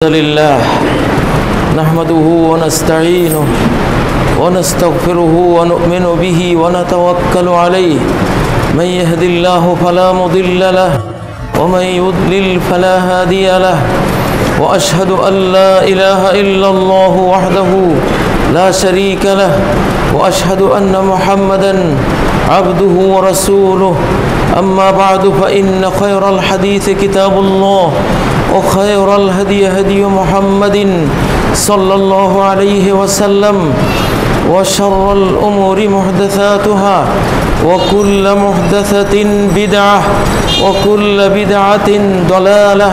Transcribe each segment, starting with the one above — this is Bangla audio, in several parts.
الحمد لله نحمده ونستعينه ونستغفره ونؤمن به ونتوكل عليه من يهد الله فلا مضل له ومن يضلل فلا هادي له وأشهد أن لا إله إلا الله وحده لا شريك له وأشهد أن محمدا عبده ورسوله أما بعد فإن خير الحديث كتاب الله وخير الهدي هدي محمد صلى الله عليه وسلم وشر الأمور محدثاتها وكل محدثة بدعة وكل بدعة ضلالة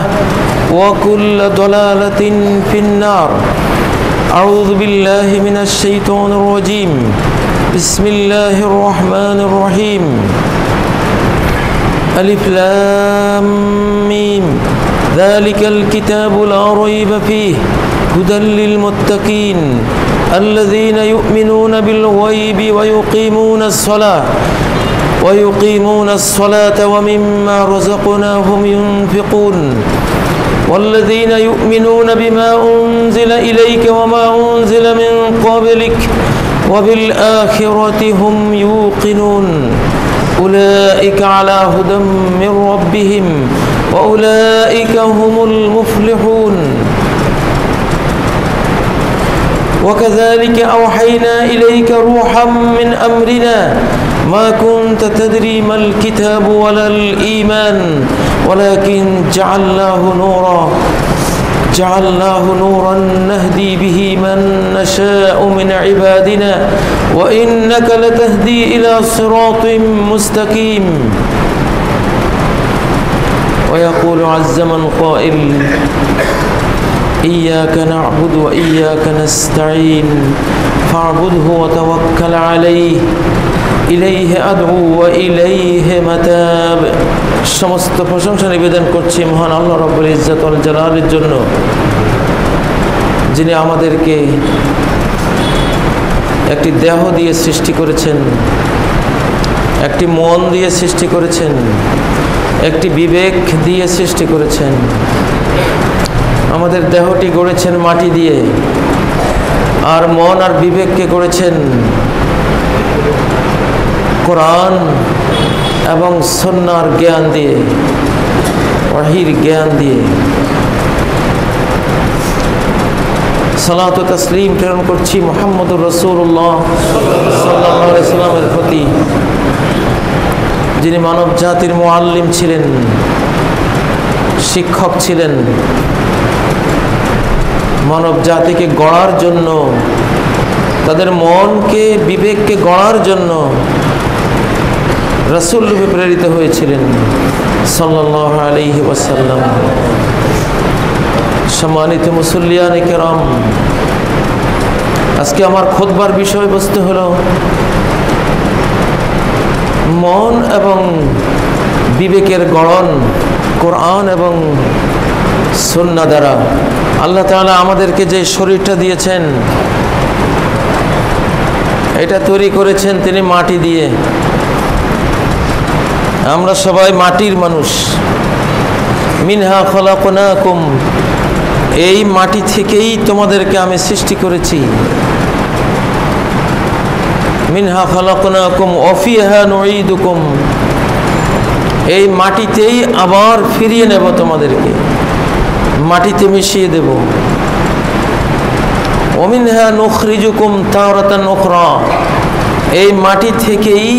وكل ضلالة في النار. أعوذ بالله من الشيطان الرجيم. بسم الله الرحمن الرحيم. ألف لام ميم ذلك الكتاب لا ريب فيه هدى للمتقين الذين يؤمنون بالغيب ويقيمون الصلاة ومما رزقناهم ينفقون والذين يؤمنون بما أنزل إليك وما أنزل من قبلك وبالآخرة هم يوقنون أولئك على هدى من ربهم وأولئك هم المفلحون. وكذلك أوحينا إليك روحا من أمرنا ما كنت تدري ما الكتاب ولا الإيمان ولكن جعلناه نورا نهدي به من نشاء من عبادنا وإنك لتهدي إلى صراط مستقيم. ويقول عز من قائل إياك نعبد وإياك نستعين فاعبده وتوكل عليه إليه أدعو وإليه متاب. সমস্ত প্রশংসা নিবেদন করছি মহান আল্লাহ রাব্বুল ইজ্জত ওয়াল জালালের জন্য, যিনি আমাদেরকে একটি দেহ দিয়ে সৃষ্টি করেছেন, একটি মন দিয়ে সৃষ্টি করেছেন, একটি বিবেক দিয়ে সৃষ্টি করেছেন। আমাদের দেহটি গড়েছেন মাটি দিয়ে, আর মন আর বিবেককে গড়েছেন কোরআন এবং সুন্নাহর জ্ঞান দিয়ে, ওয়াহির জ্ঞান দিয়ে। সালাত ও তাসলিম প্রেরণ করছি মুহাম্মদুর রাসূলুল্লাহ সাল্লাল্লাহু আলাইহি ওয়াসাল্লামের প্রতি, যিনি মানব জাতির মুআল্লিম ছিলেন, শিক্ষক ছিলেন। মানব জাতিকে গড়ার জন্য, তাদের মনকে বিবেককে গড়ার জন্য রাসূল রূপে প্রেরিত হয়েছিলেন সাল্লাল্লাহু আলাইহি ওয়াসাল্লাম। সম্মানিত মুসল্লিয়ানে কেরাম, আজকে আমার খুতবার বিষয়বস্তু হলো মন এবং বিবেকের গড়ন কোরআন এবং সুন্নাহ দ্বারা। আল্লাহ তাআলা আমাদেরকে যে শরীরটা দিয়েছেন, এটা তৈরি করেছেন তিনি মাটি দিয়ে। আমরা সবাই মাটির মানুষ। মিনহা খলাকনাকুম, এই মাটি থেকেই তোমাদেরকে আমি সৃষ্টি করেছি। মিনহা খলাকনাকুম ওয়া ফিহা নুঈদুকুম, এই মাটিতেই আবার ফিরিয়ে নেব তোমাদেরকে, মাটিতে মিশিয়ে দেব। ওয়া মিনহা নুখরিজুকুম তারাতান উখরা, এই মাটি থেকেই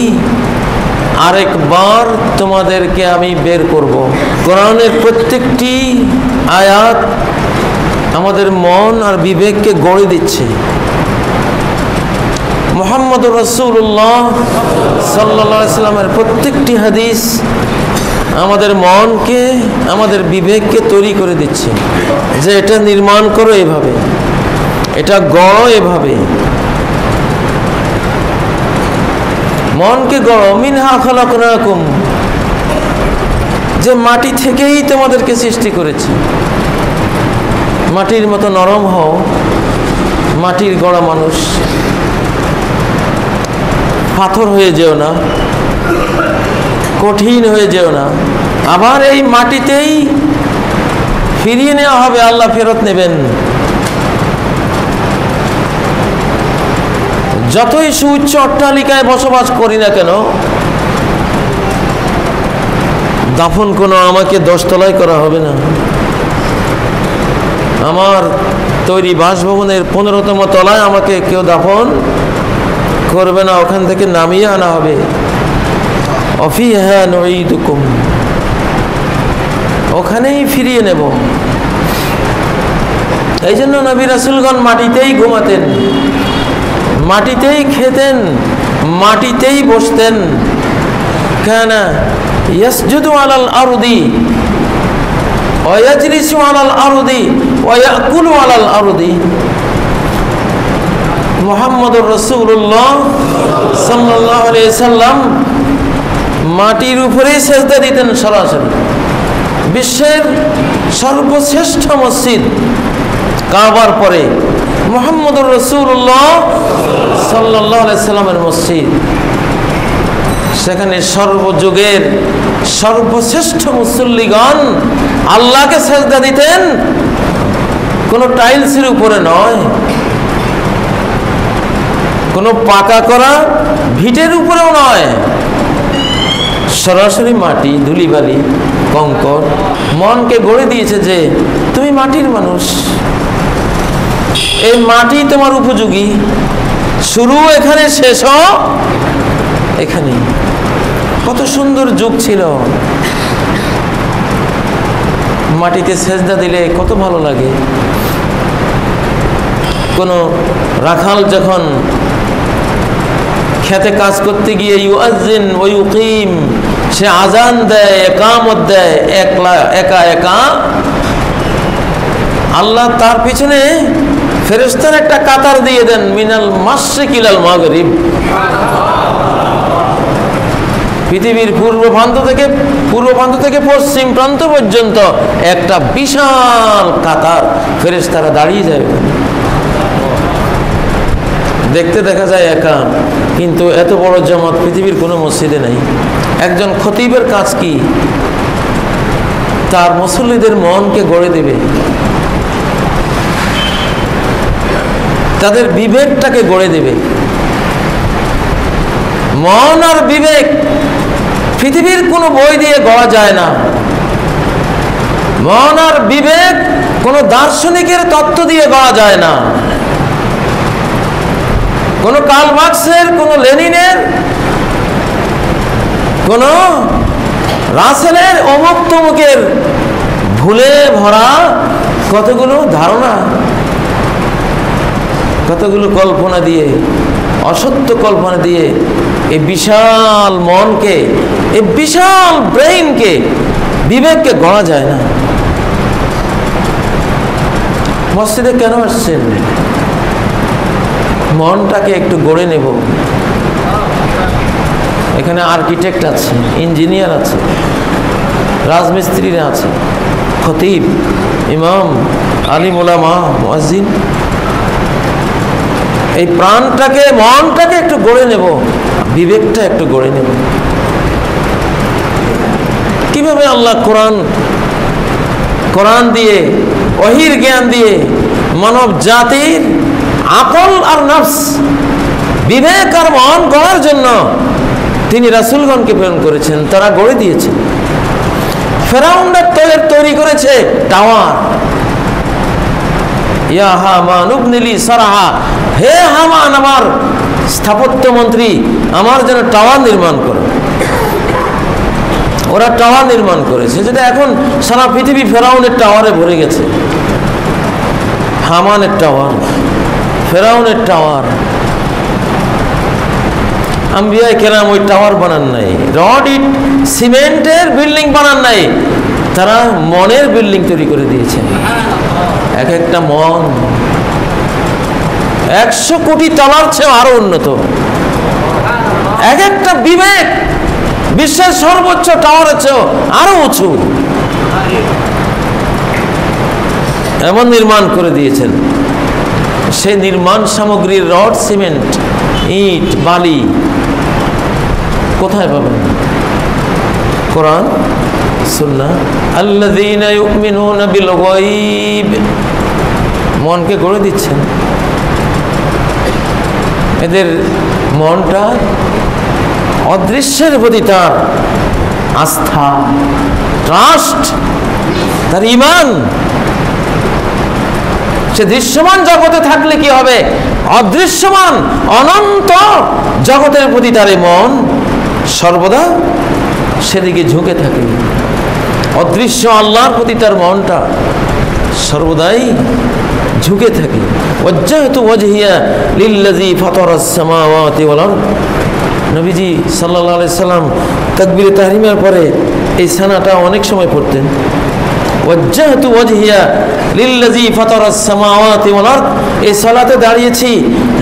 আরেকবার তোমাদেরকে আমি বের করব। কোরআনের প্রত্যেকটি আয়াত আমাদের মন আর বিবেককে গড়ে দিচ্ছে। মুহাম্মদুর রাসূলুল্লাহ সাল্লাল্লাহু আলাইহি ওয়াসাল্লামের প্রত্যেকটি হাদিস আমাদের মনকে, আমাদের বিবেককে তৈরি করে দিচ্ছে যে এটা নির্মাণ করো এভাবে, এটা গড়ো এভাবে। মনকে গড়ো, মিনহা খলাকনাকুম, যে মাটি থেকেই তোমাদেরকে সৃষ্টি করেছি। মাটির মতো নরম হও, মাটির গড়া মানুষ। পাথর হয়ে যেও না, কঠিন হয়ে যেও না। আবার এই মাটিতেই ফিরিয়ে নেওয়া হবে, আল্লাহ ফেরত নেবেন। যতই সুউচ্চ অট্টালিকায় বসবাস করি না কেন, দাফন কোনো আমাকে 10 তলায় করা হবে না। আমার তৈরি বাসভবনের 15তম তলায় আমাকে কেউ দাফন করবে না, ওখান থেকে নামিয়ে আনা হবে। অফিহা নুঈদুকুম, ওখানেই ফিরিয়ে নেব। এই জন্য নবী রাসূলগণ মাটিতেই ঘুমাতেন, মাটিতেই খেতেন, মাটিতেই বসতেন। কানা ইয়াসজুদু আলাল আরদি ওয়া ইয়াজলিসু আলাল আরদি ওয়া ইয়াকুলু আলাল আরদি। মুহাম্মদুর রাসূলুল্লাহ সাল্লাল্লাহু আলাইহি সাল্লাম মাটির উপরেই সেজদা দিতেন সরাসরি। বিশ্বের সর্বশ্রেষ্ঠ মসজিদ কাবার পরে মুহাম্মদুর রাসূলুল্লাহ সাল্লাল্লাহু আলাইহি সাল্লামের মসজিদ। সেখানে সর্বযুগের সর্বশ্রেষ্ঠ মুসল্লিগণ আল্লাহকে সেজদা দিতেন, কোনো টাইলসের উপরে নয়, কোনো পাকা করা ভিটের উপরেও নয়, সরাসরি মাটি, ধুলিবালি, কঙ্কর। মনকে গড়ে দিয়েছে যে তুমি মাটির মানুষ, এই মাটি তোমার উপযোগী, শুরু এখানে, শেষও এখানে। কত সুন্দর যুগ ছিল, মাটিতে সেজদা দিলে কত ভালো লাগে। কোনো রাখাল যখন খেতে কাজ করতে গিয়ে ইউআজ্জিন ওয়া ইউকিম, সে আজান দেয়, ইকামত দেয়, একা একা, আল্লাহ তার পিছনে ফেরেশতার একটা কাতার দিয়ে দেন, মিনাল মাশরিক ইলাল মাগরিব। পৃথিবীর পূর্ব প্রান্ত থেকে পশ্চিম প্রান্ত পর্যন্ত একটা বিশাল কাতার ফেরেশতারা দাঁড়িয়ে যায়। দেখতে দেখা যায় একা, কিন্তু এত বড় জামাত পৃথিবীর কোনো মসজিদে নেই। একজন খতিবের কাজ কি? তার মুসল্লিদের মনকে গড়ে দেবে, তাদের বিবেকটাকে গড়ে দেবে। মন আর বিবেক পৃথিবীর কোনো বই দিয়ে গড়া যায় না। মন আর বিবেক কোনো দার্শনিকের তত্ত্ব দিয়ে গড়া যায় না। কোনো কার্ল মার্কসের, কোনো লেনিনের, কোনো রাসেলের, অমুক তমুকের ভুলে ভরা কতগুলো ধারণা, কতগুলো কল্পনা দিয়ে, অসত্য কল্পনা দিয়ে এই বিশাল মনকে, এই বিশাল ব্রেইনকে, বিবেককে গড়া যায় না। মসজিদে কেন আসছেন? মনটাকে একটু গড়ে নেব। এখানে আর্কিটেক্ট আছে, ইঞ্জিনিয়ার আছে, রাজমিস্ত্রিরা আছে, খতিব, ইমাম, আলিম উলামা, মুয়াজ্জিন। এই প্রাণটাকে, মনটাকে একটু গড়ে নেব, বিবেকটা একটু গড়ে নেব। কিভাবে আল্লাহ কোরআন দিয়ে, ওহীর জ্ঞান দিয়ে মানব জাতির আকল আর নফস, বিবেক আর মন গড়ার জন্য তিনি রাসূলগণকে প্রেরণ করেছেন, তারা গড়ে দিয়েছেন। ফেরাউনরা তৈরি করেছে টাওয়ার। ইয়া হামান ইবনিলি সারহা, হে হামান আমার স্থাপত্য মন্ত্রী, আমার জন্য টাওয়ার নির্মাণ করো। ওরা টাওয়ার নির্মাণ করেছে, যেটা এখন সারা পৃথিবী ফেরাউনের টাওয়ারে ভরে গেছে। হামানের টাওয়ার, ফেরাউনের টাওয়ার। আম্বিয়া কেরাম ওই টাওয়ার বানান নাই, রড ইট সিমেন্টের বিল্ডিং বানান নাই, তারা মনের বিল্ডিং তৈরি করে দিয়েছেন। এক একটা মন 100 কোটি তলার চেয়ে আরো উন্নত। এক একটা বিবেক বিশ্বের সর্বোচ্চ টাওয়ারের চেয়ে আরো উঁচু, এমন নির্মাণ করে দিয়েছেন। সেই নির্মাণ সামগ্রীর রড, সিমেন্ট, ইট, বালি কোথায় পাবেন? কোরআন সুন্নাহ, আল্লাযীনা ইউমিনুনা বিল গায়ব, মনকে গড়ে দিচ্ছেন। এদের মনটা অদৃশ্যের প্রতি তার আস্থা, ট্রাস্ট, তার ঈমান। সে দৃশ্যমান জগতে থাকলে কি হবে, অদৃশ্যমান অনন্ত জগতের প্রতি তার মন সর্বদা সেদিকে ঝুঁকে থাকে। অদৃশ্য আল্লাহর প্রতি তার মনটা সর্বদাই ঝুঁকে থাকে। ওয়াজ্জাহতু ওয়াজহিয়া লিল্লাযী ফাতারাস সামাওয়াতি ওয়াল আরদ। নবীজি সাল্লাল্লাহু আলাইহি সাল্লাম তাকবীরে তাহরিমের পরে এই সানাটা অনেক সময় পড়তেন। ওয়াজ্জাহতু ওয়াজহিয়া লিল্লাযী ফাতারাস সামাওয়াতি ওয়াল আরদ। এই সালাতে দাঁড়িয়েছি,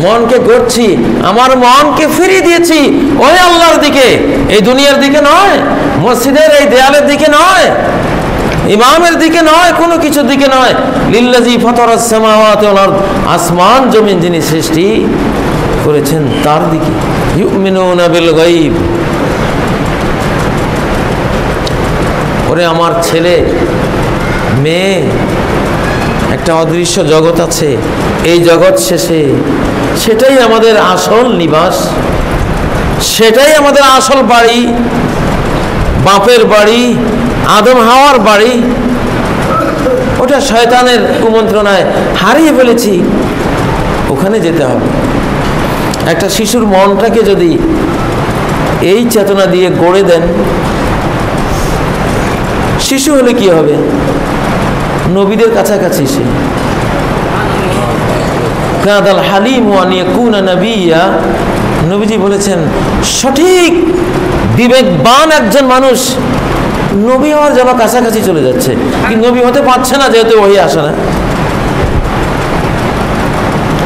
মনকে গড়ছি, আমার মনকে ফিরিয়ে দিয়েছি ওই আল্লাহর দিকে, এই দুনিয়ার দিকে নয়, মসজিদের এই দেয়ালের দিকে নয়, ইমামের দিকে নয়, কোনো কিছুর দিকে নয়। লিল্লাযী ফাতারাস সামাওয়াতি ওয়াল আরদ, আসমান জমিন যিনি সৃষ্টি করেছেন তার দিকে। ইউমিনুনা বিল গায়ব। ওরে আমার ছেলে মেয়ে, একটা অদৃশ্য জগৎ আছে, এই জগৎ শেষে সেটাই আমাদের আসল নিবাস, সেটাই আমাদের আসল বাড়ি, বাপের বাড়ি, আদম হাওয়ার বাড়ি। ওটা শয়তানের কুমন্ত্রণায় হারিয়ে ফেলেছি, ওখানে যেতে হবে। একটা শিশুর মনটাকে যদি এই চেতনা দিয়ে গড়ে দেন, শিশু হলে কি হবে, নবীদের কাছাকাছি সে। কাদাল হালিম ওয়ান ইয়াকুনা নাবিয়্যা, নবীজি বলেছেন সঠিক বিবেকবান একজন মানুষ নবী হওয়ার যেন কাছাকাছি চলে যাচ্ছে, কিন্তু নবী হতে পারছে না, যেহেতু ওহী আসে না।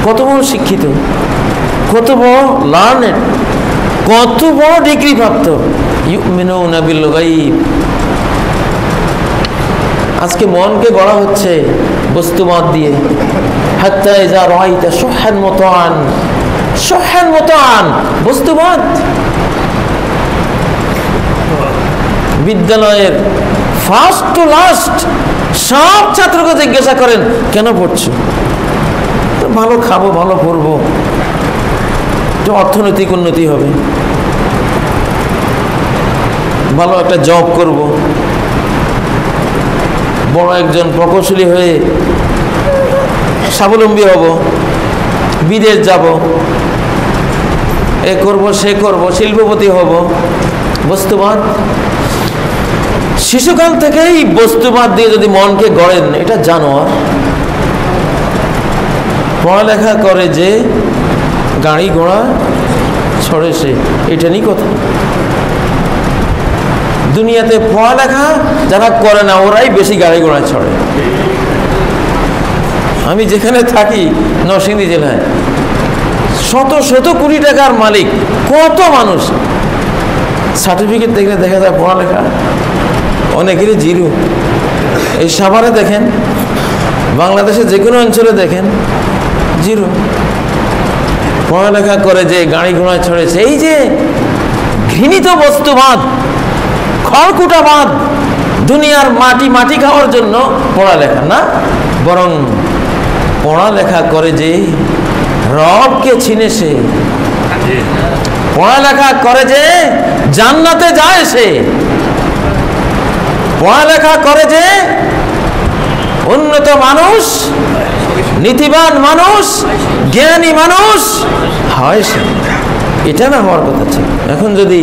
কত বড় শিক্ষিত, কত বড় লার্নেড, কত বড় ডিগ্রি প্রাপ্ত। ইউমিনুনা বিল গায়ব। আজকে মনকে গড়া হচ্ছে বস্তুবাদ দিয়ে। হাত্তা ইযা রাআইতা শুহহান মুতাআন, শুহহান মুতাআন, বস্তুবাদ। বিদ্যালয়ের ফার্স্ট টু লাস্ট সব ছাত্রকে জিজ্ঞাসা করেন কেন পড়ছো? ভালো খাবো, ভালো পড়বো, একটু অর্থনৈতিক উন্নতি হবে, ভালো একটা জব করব, বড় একজন প্রকৌশলী হয়ে স্বাবলম্বী হব, বিদেশ যাব, এ করব সে করব, শিল্পপতি হব। বস্তুবাদ। শিশুকাল থেকেই বস্তুবাদ দিয়ে যদি মনকে গড়েন, এটা জানোয়ার। পড়ালেখা করে যে গাড়ি ঘোড়া ছড়ে সে, এটা নিয়ে কথা। দুনিয়াতে পড়ালেখা যারা করে না ওরাই বেশি গাড়ি ঘোড়া ছড়ে। আমি যেখানে থাকি নরসিংদী জেলায়, শত শত কোটি টাকার মালিক কত মানুষ, সার্টিফিকেট দেখলে দেখা যায় পড়ালেখা অনেকেরই জিরো। এই সাভারে দেখেন, বাংলাদেশের যে কোনো অঞ্চলে দেখেন, জিরো। পড়ালেখা করে যে গাড়ি ঘোড়ায় ছড়েছে, এই যে ঘৃণিত বস্তুবাদ, খড়কুটাবাদ, দুনিয়ার মাটি খাওয়ার জন্য পড়ালেখা না, বরং পড়ালেখা করে যে রবকে চিনে সে, পড়ালেখা করে যে জান্নাতে যায় সে, পড়ালেখা করে যে উন্নত মানুষ, নীতিবান মানুষ, জ্ঞানী মানুষ হয় সে। এটা না হওয়ার কথা ছিল। এখন যদি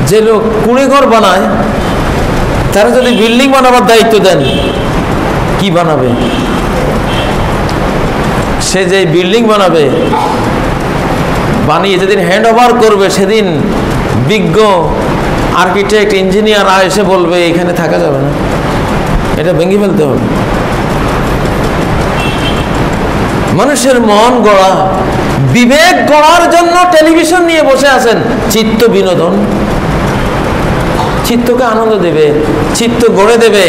যে লোক কুঁড়েঘর বানায়, তারা যদি বিল্ডিং বানাবার দায়িত্ব দেন, কি বানাবে? সে যে বিল্ডিং বানাবে, বানিয়ে যেদিন হ্যান্ড ওভার করবে, সেদিন বিজ্ঞ আর্কিটেক্ট ইঞ্জিনিয়ার এসে বলবে এখানে থাকা যাবে না, এটা ভেঙে ফেলতে হবে। মানুষের মন গড়া, বিবেক গড়ার জন্য টেলিভিশন নিয়ে বসে আছেন। চিত্ত বিনোদন, চিত্তকে আনন্দ দেবে, চিত্ত গড়ে দেবে।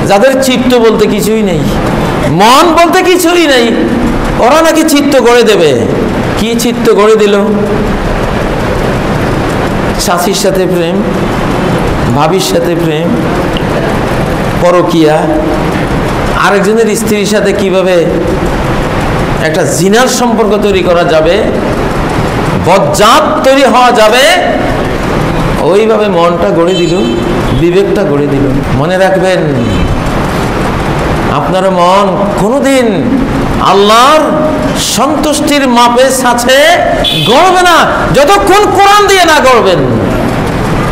যাদের চিত্ত বলতে কিছুই নেই, মন বলতে কিছুই নেই, ওরা নাকি চিত্ত গড়ে দেবে। কি চিত্ত গড়ে দিল? শাশির সাথে প্রেম, ভাবির সাথে প্রেম, পরকিয়া, আরেকজনের স্ত্রীর সাথে কিভাবে একটা জিনার সম্পর্ক তৈরি করা যাবে, বজ্জাত তৈরি হওয়া যাবে, ওইভাবে মনটা গড়ে দিল, বিবেকটা গড়ে দিল। মনে রাখবেন, আপনার মন কোনোদিন আল্লাহর সন্তুষ্টির মাপের সাথে গড়বে না যতক্ষণ কোরআন দিয়ে না গড়বেন,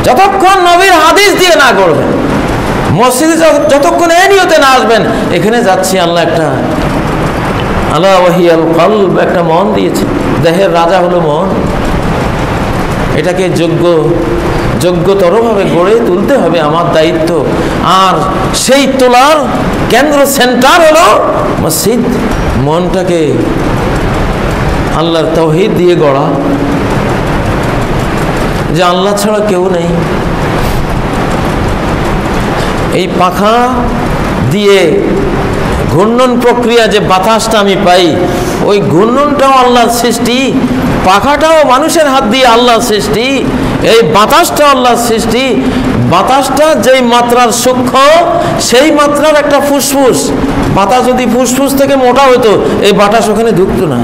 যতক্ষণ নবীর হাদিস দিয়ে না গড়বেন, মসজিদে যতক্ষণ এই নিয়তে না আসবেন এখানে যাচ্ছি আল্লাহ একটা আলা ওয়াহিয়াল কলব, একটা মন দিয়েছে, দেহের রাজা হলো মন। এটাকে যোগ্যতরভাবে গড়ে তুলতে হবে আমার দায়িত্ব। আর সেই তোলার কেন্দ্র সেন্টার হলো মসজিদ। মনটাকে আল্লাহর তাওহীদ দিয়ে গড়া, যে আল্লাহ ছাড়া কেউ নেই। এই পাখা দিয়ে ঘূর্ণন প্রক্রিয়া, যে বাতাসটা আমি পাই, ওই ঘূর্ণনটাও আল্লাহর সৃষ্টি, পাখাটাও মানুষের হাত দিয়ে আল্লাহর সৃষ্টি, এই বাতাসটাও আল্লাহর সৃষ্টি। বাতাসটা যেই মাত্রার সূক্ষ্ম সেই মাত্রার একটা ফুসফুস। বাতাস যদি ফুসফুস থেকে মোটা হতো এই বাতাস ওখানে ঢুকতো না,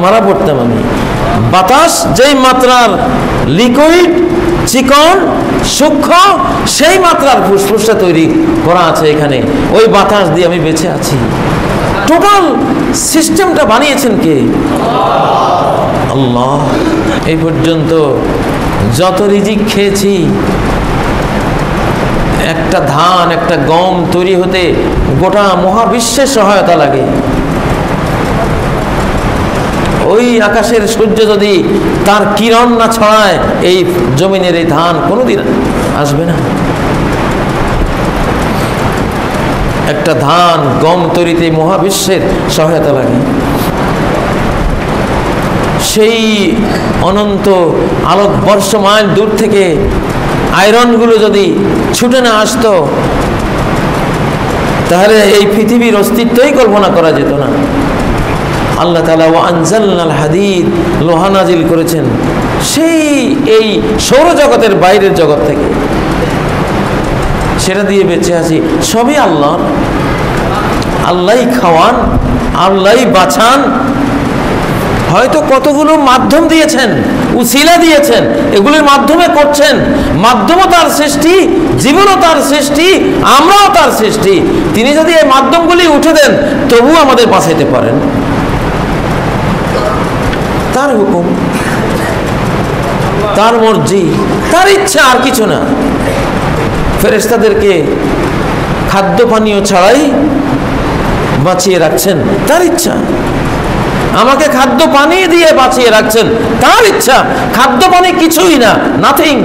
মারা পড়তাম আমি। বাতাস যেই মাত্রার লিকুইড, চিকন, সূক্ষ্ম, সেই মাত্রার ফুসফুসটা তৈরি করা আছে এখানে, ওই বাতাস দিয়ে আমি বেঁচে আছি। টোটাল সিস্টেমটা বানিয়েছেন কে? আল্লাহ। এই পর্যন্ত যত রিজিক খেয়েছি, একটা ধান, একটা গম তৈরি হতে গোটা মহাবিশ্বের সহায়তা লাগে। ওই আকাশের সূর্য যদি তার কিরণ না ছড়ায়, এই জমিনের এই ধান কোনোদিন আসবে না। একটা ধান, গম তৈরিতে মহাবিশ্বের সহায়তা লাগে। সেই অনন্ত আলোকবর্ষ মাইল দূর থেকে আয়রনগুলো যদি ছুটে না আসতো, তাহলে এই পৃথিবীর অস্তিত্বই কল্পনা করা যেত না। আল্লাহ তাআলা ওয়া আনজালনাল হাদিদ, লোহা নাজিল করেছেন সেই এই সৌরজগতের বাইরের জগৎ থেকে, সেটা দিয়ে বেঁচে আছি। সবই আল্লাহর। আল্লাহই খাওয়ান, আল্লাহই বাঁচান। হয়তো কতগুলো মাধ্যম দিয়েছেন, উসিলা দিয়েছেন, এগুলির মাধ্যমে করছেন। মাধ্যমও তার সৃষ্টি, জীবনও তার সৃষ্টি, আমরাও তার সৃষ্টি। তিনি যদি এই মাধ্যমগুলি উঠে দেন তবু আমাদের বাঁচাইতে পারেন। তার হুকুম, তার মর্জি, তার ইচ্ছা, আর কিছু না। ফেরেশতাদেরকে খাদ্য পানীয় ছাড়াই বাঁচিয়ে রাখছেন, তার ইচ্ছা। আমাকে খাদ্য পানি দিয়ে বাঁচিয়ে রাখছেন, তার ইচ্ছা। খাদ্য পানি কিছুই না, নাথিং।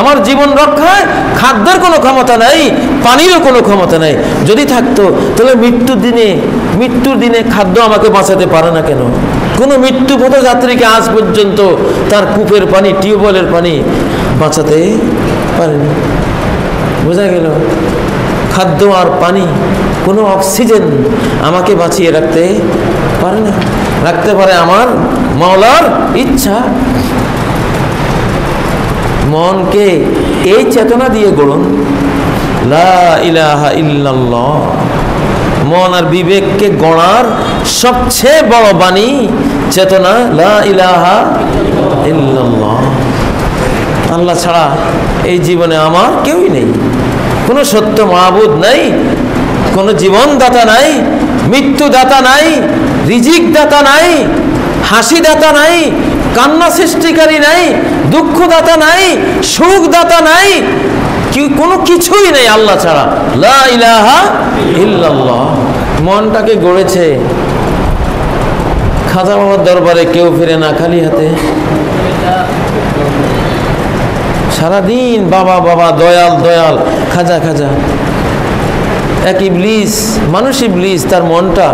আমার জীবন রক্ষায় খাদ্যের কোনো ক্ষমতা নাই, পানিরও কোনো ক্ষমতা নাই। যদি থাকতো তাহলে মৃত্যুর দিনে খাদ্য আমাকে বাঁচাতে পারে না কেন? কোনো মৃত্যুপথ যাত্রীকে আজ পর্যন্ত তার কূপের পানি, টিউবওয়েলের পানি বাঁচাতে পারেনি। বোঝা গেল, খাদ্য আর পানি, কোনো অক্সিজেন আমাকে বাঁচিয়ে রাখতে পারে না। রাখতে পারে আমার মাওলার ইচ্ছা। মনকে এই চেতনা দিয়ে গড়ুন, লা ইলাহা ইল্লাল্লাহ। মন আর বিবেককে গড়ার সবচেয়ে বড় বাণী, চেতনা, লা ইলাহা ইল্লাল্লাহ। আল্লাহ ছাড়া এই জীবনে আমার কেউই নেই, কোনো সত্য মাবুদ নাই, কোনো জীবনদাতা নাই, মৃত্যুদাতা নাই, রিজিক দাতা নাই, হাসি দাতা নাই, কান্না সৃষ্টিকারী নাই, দুঃখদাতা নাই, সুখদাতা নাই, কোনো কিছুই নেই আল্লাহ ছাড়া। লা ইলাহা ইল্লাল্লাহ। মনটাকে গড়েছে। খাজা বাবার দরবারে কেউ ফিরে না খালি হাতে। সারাদিন বাবা বাবা, দয়াল দয়াল, খাজা খাজা। এক ইবলিস, মানুষ ইবলিস, তার মনটা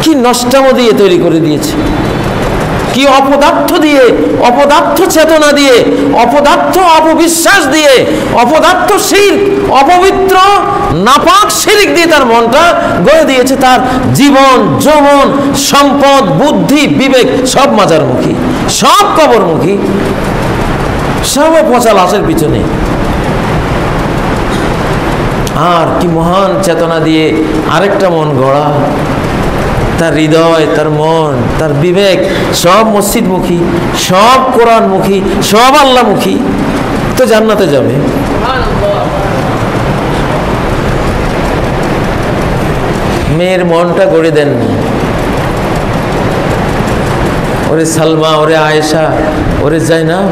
কি নষ্টামো দিয়ে তৈরি করে দিয়েছে, কি অপদার্থ দিয়ে, অপদার্থ চেতনা দিয়ে, অপদার্থ অপবিশ্বাস দিয়ে, অপদার্থ শিরক, অপবিত্র নাপাক শিরক দিয়ে তার মনটা গড়ে দিয়েছে। তার জীবন, যৌবন, সম্পদ, বুদ্ধি, বিবেক সব মাজারমুখী, সব কবরমুখী, সব পচা লাশের পিছনে। আর কি মহান চেতনা দিয়ে আরেকটা মন গড়া, তার হৃদয়, তার মন, তার বিবেক সব মসজিদমুখী, সব কোরআনমুখী, সব আল্লাহমুখী, তো জান্নাতে যাবে। মেয়ের মনটা গড়ে দেননি। ওরে সালমা, ওরে আয়েশা, ওরে জাইনাব,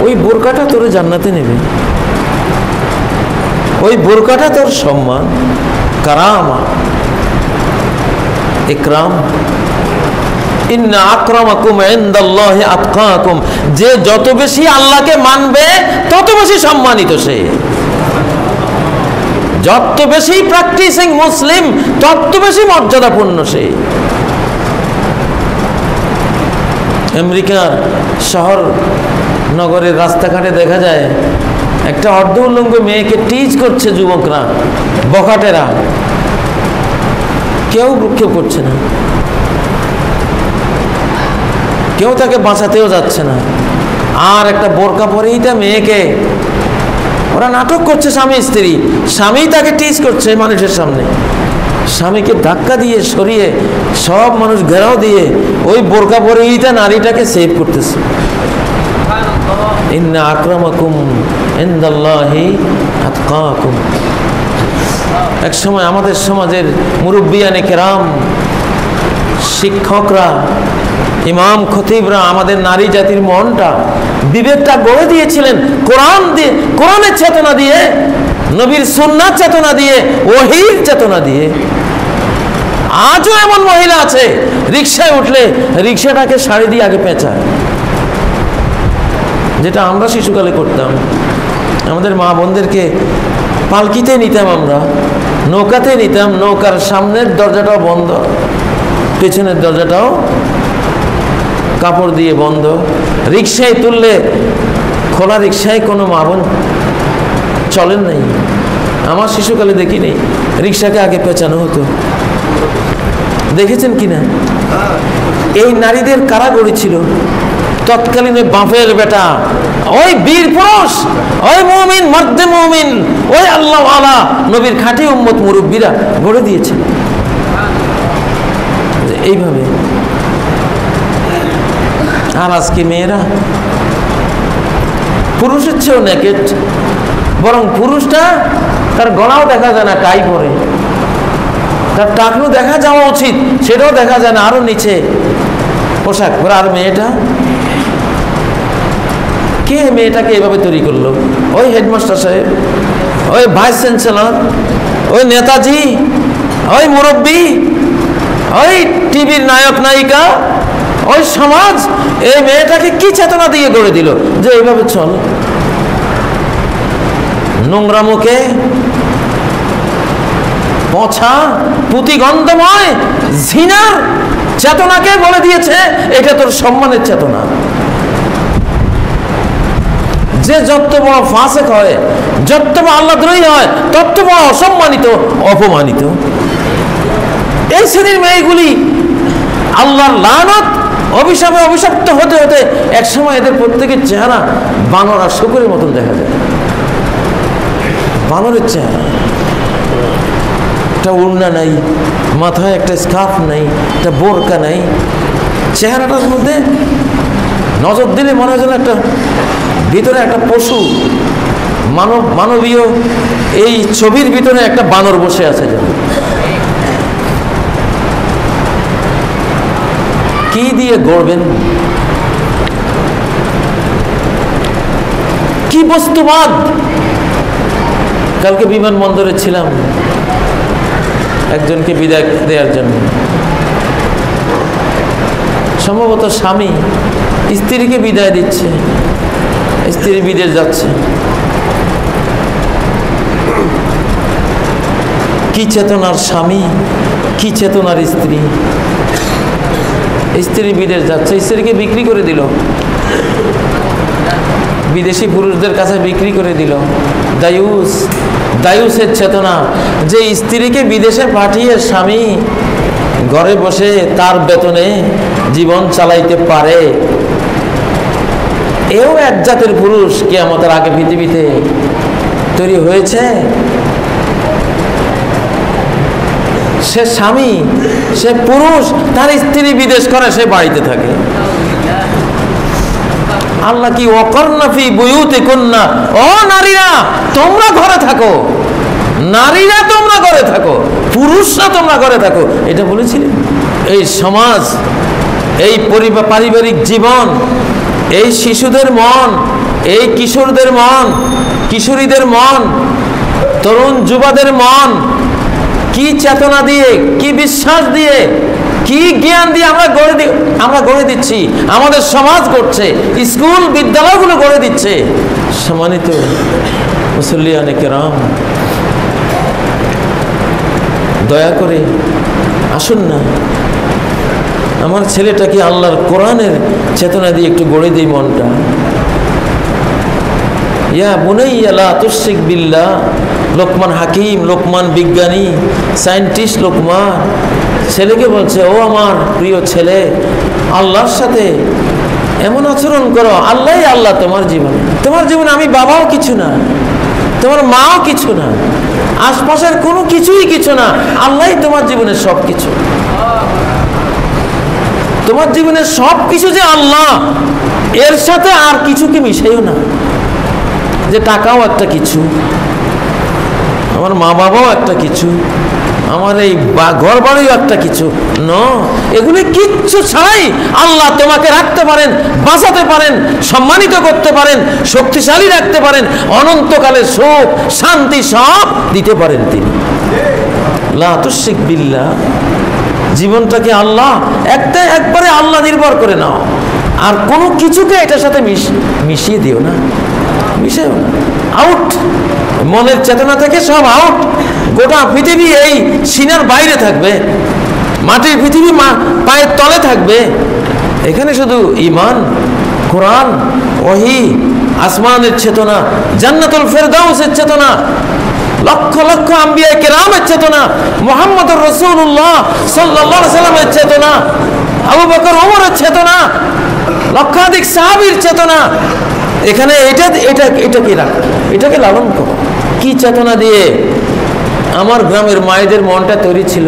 ওই বোরকাটা তোরে জান্নাতে নেবে, ওই বোরকাটা তোর সম্মান, কারামা, ইকরাম। ইন্না আকরামাকুম ইনদাল্লাহি আতকাকুম, যে যত বেশি আল্লাহকে মানবে তত বেশি সম্মানিত সে, যত বেশি প্র্যাকটিসিং মুসলিম তত বেশি মর্যাদাপূর্ণ সে। আমেরিকার শহর নগরের রাস্তাঘাটে দেখা যায় একটা অর্ধ উলঙ্গ মেয়েকে টিজ করছে যুবকরা, বখাটেরা, কেউ ভ্রুক্ষেপ করছে না, কেউ তাকে বাঁচাতেও যাচ্ছে না। আর একটা বোরকা পরেইটা মেয়েকে ওরা নাটক করছে, স্বামী স্ত্রী, স্বামী তাকে টিজ করছে মানুষের সামনে, স্বামীকে ধাক্কা দিয়ে সরিয়ে সব মানুষ ঘেরাও দিয়ে ওই বোরকা পরেইটা নারীটাকে সেভ করতেছে। ইন্না আকরামাকুম ইনদাল্লাহি আতকাকুম। এক সময় আমাদের সমাজের মুরব্বিয়ানে কেরাম, শিক্ষকরা, ইমাম খতিবরা আমাদের নারী জাতির মনটা, বিবেকটা গড়ে দিয়েছিলেন কোরআন দিয়ে, কোরআনের চেতনা দিয়ে, নবীর সুন্নাত চেতনা দিয়ে, ওহীর চেতনা দিয়ে। আজও এমন মহিলা আছে রিকশায় উঠলে রিকশাটাকে শাড়ি দিয়ে আগে পেঁচায়, যেটা আমরা শিশুকালে করতাম। আমাদের মা বোনদেরকে পালকিতে নিতাম, আমরা নৌকাতে নিতাম, নৌকার সামনের দরজাটাও বন্ধ, পেছনের দরজাটাও কাপড় দিয়ে বন্ধ। রিকশায় তুললে খোলা রিকশায় কোনো মা বোন চলেন নাই, আমার শিশুকালে দেখি নেই, রিকশাকে আগে পেঁচানো হতো। দেখেছেন কিনা? এই নারীদের কারা গড়েছিল? তৎকালীন বাপের বেটা, ওই বীর পুরুষ, ওই মুমিন, মর্দে মুমিন, ওই আল্লাহ ওয়ালা নবীর খাঁটি উম্মত মুরব্বীরা গড়ে দিয়েছিল এইভাবে। আর আজকে মেয়েরা পুরুষের চেয়েও নেকেট, বরং পুরুষটা তার গলাও দেখা যায় না, টাই পরে, তার টাকনু দেখা যাওয়া উচিত, সেটাও দেখা যায় না, আরো নিচে পোশাক পরে। আর মেয়েটা, কে মেয়েটাকে এভাবে তৈরি করলো? ওই হেডমাস্টার সাহেব, ওই ভাইস চ্যান্সেলর, ওই নেতাজি, ওই মুরব্বী, ওই টিভির নায়ক নায়িকা, ওই সমাজ এই মেয়েটাকে কি চেতনা দিয়ে গড়ে দিল যে এইভাবে চল? নোংরা মুখে, পচা পুঁতিগন্ধময় জিনার চেতনাকে বলে দিয়েছে এটা তোর সম্মানের চেতনা। যে যত বড় ফাসেক হয়, যত বড় আল্লাহদ্রোহী হয়, তত বড় অসম্মানিত, অপমানিত। এই শ্রেণীর মেয়েগুলি আল্লাহর লানত, অভিশাপে অভিশপ্ত হতে হতে একসময় এদের প্রত্যেকের চেহারা বানর আর শূকরের মতন দেখা যায়। বানরের চেহারা, একটা ওড়না নাই, মাথায় একটা স্কার্ফ নাই, একটা বোরকা নাই, চেহারাটার মধ্যে নজর দিলে মনে হয় যেন একটা ভিতরে একটা পশু, মানবীয় এই ছবির ভিতরে একটা বানর বসে আছে। যেন কি দিয়ে গড়বেন? কি বস্তুবাদ? কালকে বিমানবন্দরে ছিলাম একজনকে বিদায় দেওয়ার জন্য, সম্ভবত স্বামী স্ত্রীকে বিদায় দিচ্ছে, স্ত্রী বিদেশ যাচ্ছে। কি চেতনার স্বামী, কি চেতনার স্ত্রী! স্ত্রী বিদেশ যাচ্ছে, স্ত্রীকে বিক্রি করে দিল, বিদেশি পুরুষদের কাছে বিক্রি করে দিল। দায়ুস, দায়ুসের চেতনা, যে স্ত্রীকে বিদেশে পাঠিয়ে স্বামী ঘরে বসে তার বেতনে জীবন চালাইতে পারে, এও এক জাতের পুরুষ কিয়ামতের আগে পৃথিবীতে তৈরি হয়েছে। সে স্বামী, সে পুরুষ, তার স্ত্রী বিদেশ করে, সে বাড়িতে থাকে। আল্লাহ কি ওয়াকরনা ফি বুয়ুতিকুন্না, ও নারীরা তোমরা ঘরে থাকো, নারীরা তোমরা ঘরে থাকো, পুরুষরা তোমরা ঘরে থাকো, এটা বলেছিলেন। এই সমাজ, এই পারিবারিক জীবন, এই শিশুদের মন, এই কিশোরদের মন, কিশোরীদের মন, তরুণ যুবাদের মন, কি চেতনা দিয়ে, কি বিশ্বাস দিয়ে, কি জ্ঞান দিয়ে আমরা গড়ে দিচ্ছি, আমাদের সমাজ করছে, স্কুল বিদ্যালয়গুলো গড়ে দিচ্ছে। সম্মানিত মুসল্লিয়ানে কেরাম, দয়া করে আসুন না, আমার ছেলেটাকে আল্লাহর কোরআনের চেতনা দিয়ে একটু গড়ে দিই মনটা। ইয়া বুনাইয়া লা তুশরিক বিল্লাহ, লোকমান হাকিম, লোকমান বিজ্ঞানী, সায়েন্টিস্ট লোকমান ছেলেকে বলছে, ও আমার প্রিয় ছেলে, আল্লাহর সাথে এমন আচরণ করো, আল্লাহই আল্লাহ তোমার জীবনে। তোমার জীবনে আমি বাবাও কিছু না, তোমার মাও কিছু না, আশপাশের কোনো কিছুই কিছু না, আল্লাহই তোমার জীবনের সব কিছু। তোমার জীবনের সব কিছু যে আল্লাহ, এর সাথে আর কিছুকে মিশাইও না, যে টাকাও একটা কিছু, আমার মা বাবাও একটা কিছু, আমার এই ঘর বাড়িও একটা কিছু ন, এগুলি কিচ্ছু ছাড়াই আল্লাহ তোমাকে রাখতে পারেন, বাঁচাতে পারেন, সম্মানিত করতে পারেন, শক্তিশালী রাখতে পারেন, অনন্তকালের সুখ শান্তি সব দিতে পারেন তিনি। লা তুশরিক বিল্লাহ, জীবনটাকে আল্লাহ একবারে আল্লাহ নির্ভর করে নাও, আর কোনো কিছুকে এটার সাথে মিশিয়ে দিও না, মিশিয়েও না, আউট। মনের চেতনা থেকে সব আউট। গোটা পৃথিবী এই সিনার বাইরে থাকবে, মাটির পৃথিবী পায়ের তলে থাকবে, এখানে শুধু ঈমান, কোরআন, ওহী, আসমানের চেতনা, জান্নাতুল ফেরদাউসের চেতনা, লক্ষ লক্ষ আম্বিয়া কেরামের চেতনা, মুহাম্মদুর রাসূলুল্লাহ সাল্লাল্লাহু আলাইহি সাল্লামের চেতনা, আবু বকর ওমরের চেতনা, লক্ষাধিক সাহাবীর চেতনা, এখানে এটাকে লালন করো। কি চেতনা দিয়ে আমার গ্রামের মায়েদের মনটা তৈরি ছিল,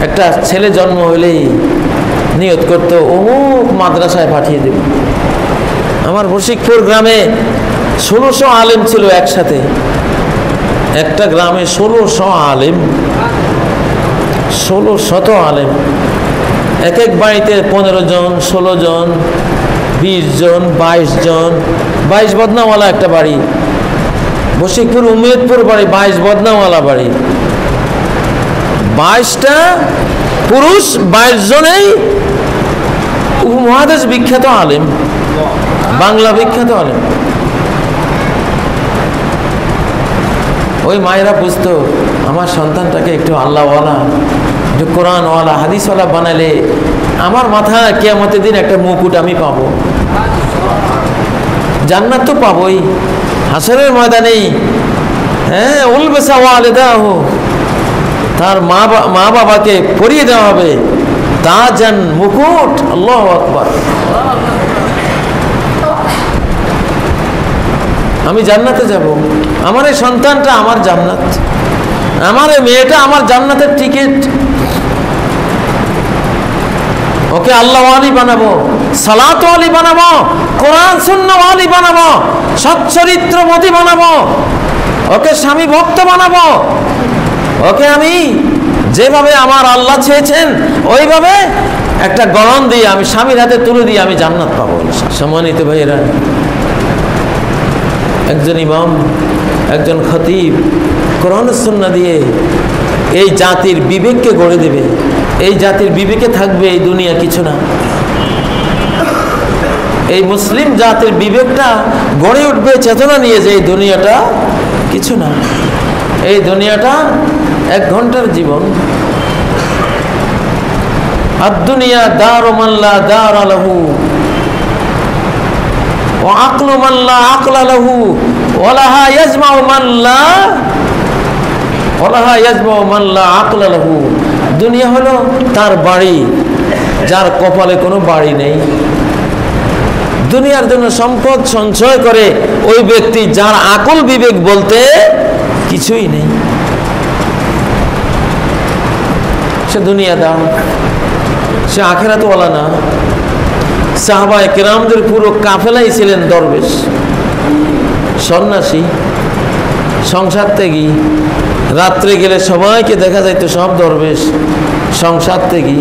একটা ছেলে জন্ম হলেই নিয়ত করতো অমুক মাদ্রাসায় পাঠিয়ে দেব। আমার রশিকপুর গ্রামে 1600 আলেম ছিল একসাথে, একটা গ্রামে 1600 আলেম, 1600 আলেম, এক এক বাড়িতে 15 জন, 16 জন, 20 জন, 22 জন, 22 বদনাওয়ালা একটা বাড়ি, রশিকপুর উমেদপুর বাড়ি, 22 বদনাওয়ালা বাড়ি, 22টা পুরুষ, 22 জনেই উপমহাদেশ বিখ্যাত আলেম, বাংলা বিখ্যাত আলেম। ওই মায়েরা বুঝতো আমার সন্তানটাকে একটু আল্লাহওয়ালা, একটু কোরআনওয়ালা, হাদিসওয়ালা বানালে আমার মাথা কিয়ামতের দিন একটা মুকুট আমি পাবো, জান্নাত তো পাবোই, হাসরের ময়দানেই। হ্যাঁ, উলবেসা ওয়ালিদাহু, তার মা বাবাকে পরিয়ে দেওয়া হবে তাজান, মুকুট। আল্লাহু আকবার। আমি জান্নাতে যাব, আমার এই সন্তানটা আমার জান্নাত, আমার এই মেয়েটা আমার জান্নাতের টিকিট। ওকে আল্লাহওয়ালি বানাবো, সালাতওয়ালি বানাবো, কোরআন সুন্নাহওয়ালি বানাবো, সচ্চরিত্রবতী বানাবো, ওকে স্বামী ভক্ত বানাবো, ওকে আমি যেভাবে আমার আল্লাহ চেয়েছেন ওইভাবে একটা গড়ন দিয়ে আমি স্বামীর হাতে তুলে দিয়ে আমি জান্নাত পাবো। সম্মানিত ভাইয়েরা, একজন ইমাম, একজন খতিব কোরআন সুন্নাহ দিয়ে এই জাতির বিবেককে গড়ে দেবে, এই জাতির বিবেকে থাকবে এই দুনিয়া কিছু না। এই মুসলিম জাতির বিবেকটা গড়ে উঠবে চেতনা নিয়ে যে এই দুনিয়াটা কিছু না, এই দুনিয়াটা 1 ঘন্টার জীবন। আদ-দুনিয়া দারু মান লা দারা লাহু ওয়া আকলু মান লা আকলা লাহু ওয়া লাহা ইয়াজমাউ মান লা আকলা লাহু। দুনিয়া হলো তার বাড়ি, যার কপালে কোনো বাড়ি নেই। দুনিয়ার জন্য সম্পদ সঞ্চয় করে ওই ব্যক্তি যার আকল বিবেক বলতে কিছুই নেই। সে দুনিয়াদার, সে আখিরাতওয়ালা না। সাহাবায়ে কেরামদের পুরো কাফেলাই ছিলেন দরবেশ, সন্ন্যাসী, সংসার ত্যাগী। রাত্রে গেলে সবাইকে দেখা যাইত সব দরবেশ, সংসার ত্যাগী,